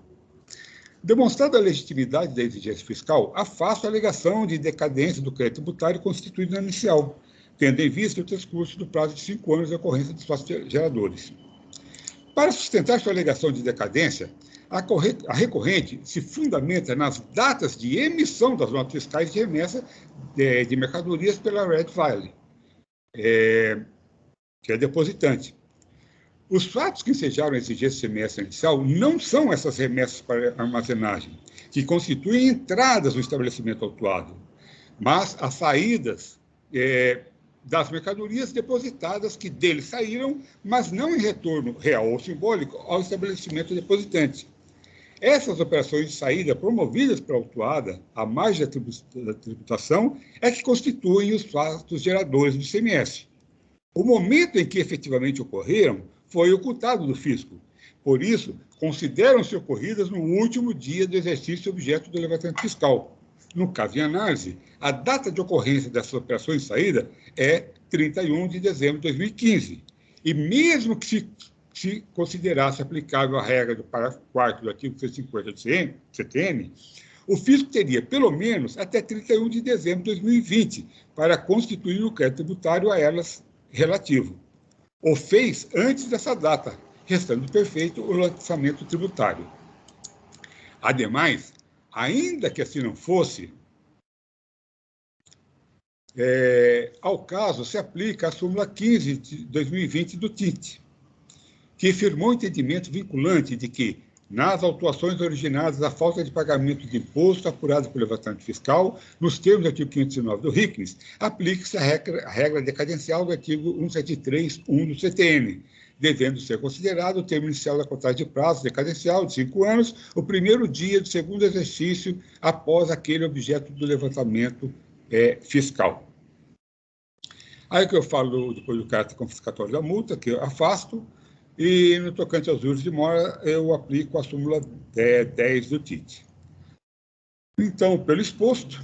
Demonstrada a legitimidade da exigência fiscal, afasto a alegação de decadência do crédito tributário constituído na inicial, tendo em vista o transcurso do prazo de 5 anos de ocorrência dos fatos geradores. Para sustentar sua alegação de decadência, a recorrente se fundamenta nas datas de emissão das notas fiscais de remessa de mercadorias pela Red Valley, que é depositante. Os fatos que ensejaram a exigência de ICMS inicial não são essas remessas para armazenagem, que constituem entradas no estabelecimento autuado, mas as saídas das mercadorias depositadas que dele saíram, mas não em retorno real ou simbólico ao estabelecimento depositante. Essas operações de saída promovidas pela autuada, à margem da tributação, é que constituem os fatos geradores do ICMS. O momento em que efetivamente ocorreram foi ocultado do fisco. Por isso, consideram-se ocorridas no último dia do exercício objeto do levantamento fiscal. No caso em análise, a data de ocorrência dessas operações de saída é 31 de dezembro de 2015. E mesmo que se considerasse aplicável a regra do parágrafo 4º do artigo 150 do CTN, o fisco teria, pelo menos, até 31 de dezembro de 2020 para constituir o crédito tributário a elas relativo. O fez antes dessa data, restando perfeito o lançamento tributário. Ademais, ainda que assim não fosse, ao caso se aplica a súmula 15 de 2020 do TIT, que firmou o entendimento vinculante de que, nas autuações originadas da falta de pagamento de imposto apurado pelo levantante fiscal, nos termos do artigo 509 do RICNES, aplique-se a regra decadencial do artigo 173.1 do CTN, devendo ser considerado o termo inicial da contagem de prazo decadencial de 5 anos, o primeiro dia do segundo exercício após aquele objeto do levantamento fiscal. Aí que eu falo depois do caráter confiscatório da multa, que eu afasto, e no tocante aos juros de mora, eu aplico a súmula 10 do TIT. Então, pelo exposto,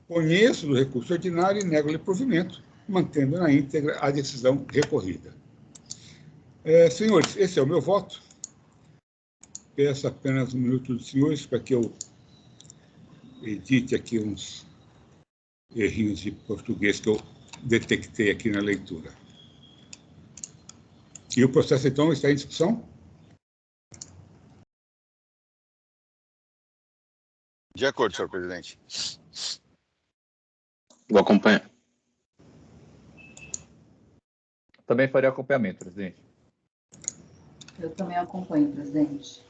conheço do recurso ordinário e nego-lhe provimento, mantendo na íntegra a decisão recorrida. Senhores, esse é o meu voto. Peço apenas um minuto dos senhores para que eu edite aqui uns errinhos de português que eu detectei aqui na leitura. E o processo, então, está em discussão? De acordo, senhor presidente. Vou acompanhar. Também faria acompanhamento, presidente. Eu também acompanho, presidente.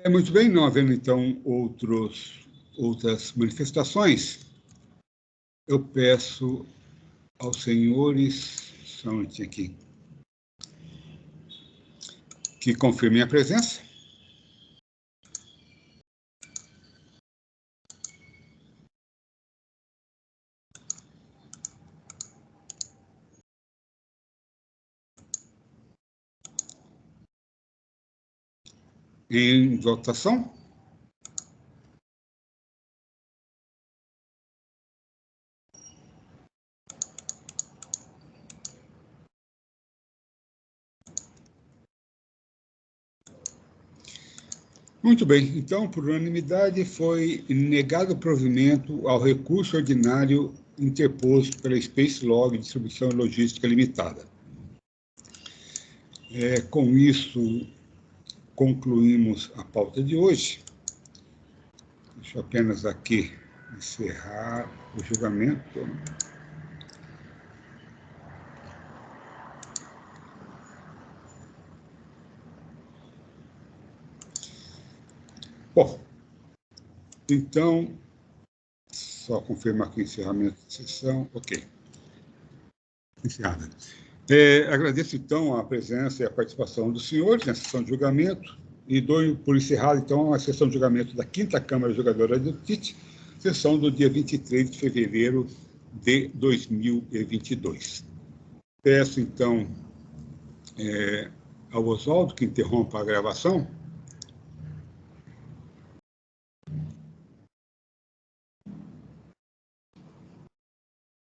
Muito bem, não havendo, então, outras manifestações, eu peço aos senhores, só um minutinho aqui, que confirmem a presença. Em votação. Muito bem, então, por unanimidade, foi negado o provimento ao recurso ordinário interposto pela Space Log Distribuição e Logística Limitada. Com isso, concluímos a pauta de hoje. Deixa eu apenas aqui encerrar o julgamento. Bom, então, só confirmar aqui o encerramento da sessão. Ok. Encerrada. Agradeço, então, a presença e a participação dos senhores na sessão de julgamento e dou por encerrado, então, a sessão de julgamento da 5ª Câmara Julgadora do TIT, sessão do dia 23 de fevereiro de 2022. Peço, então, ao Oswaldo que interrompa a gravação.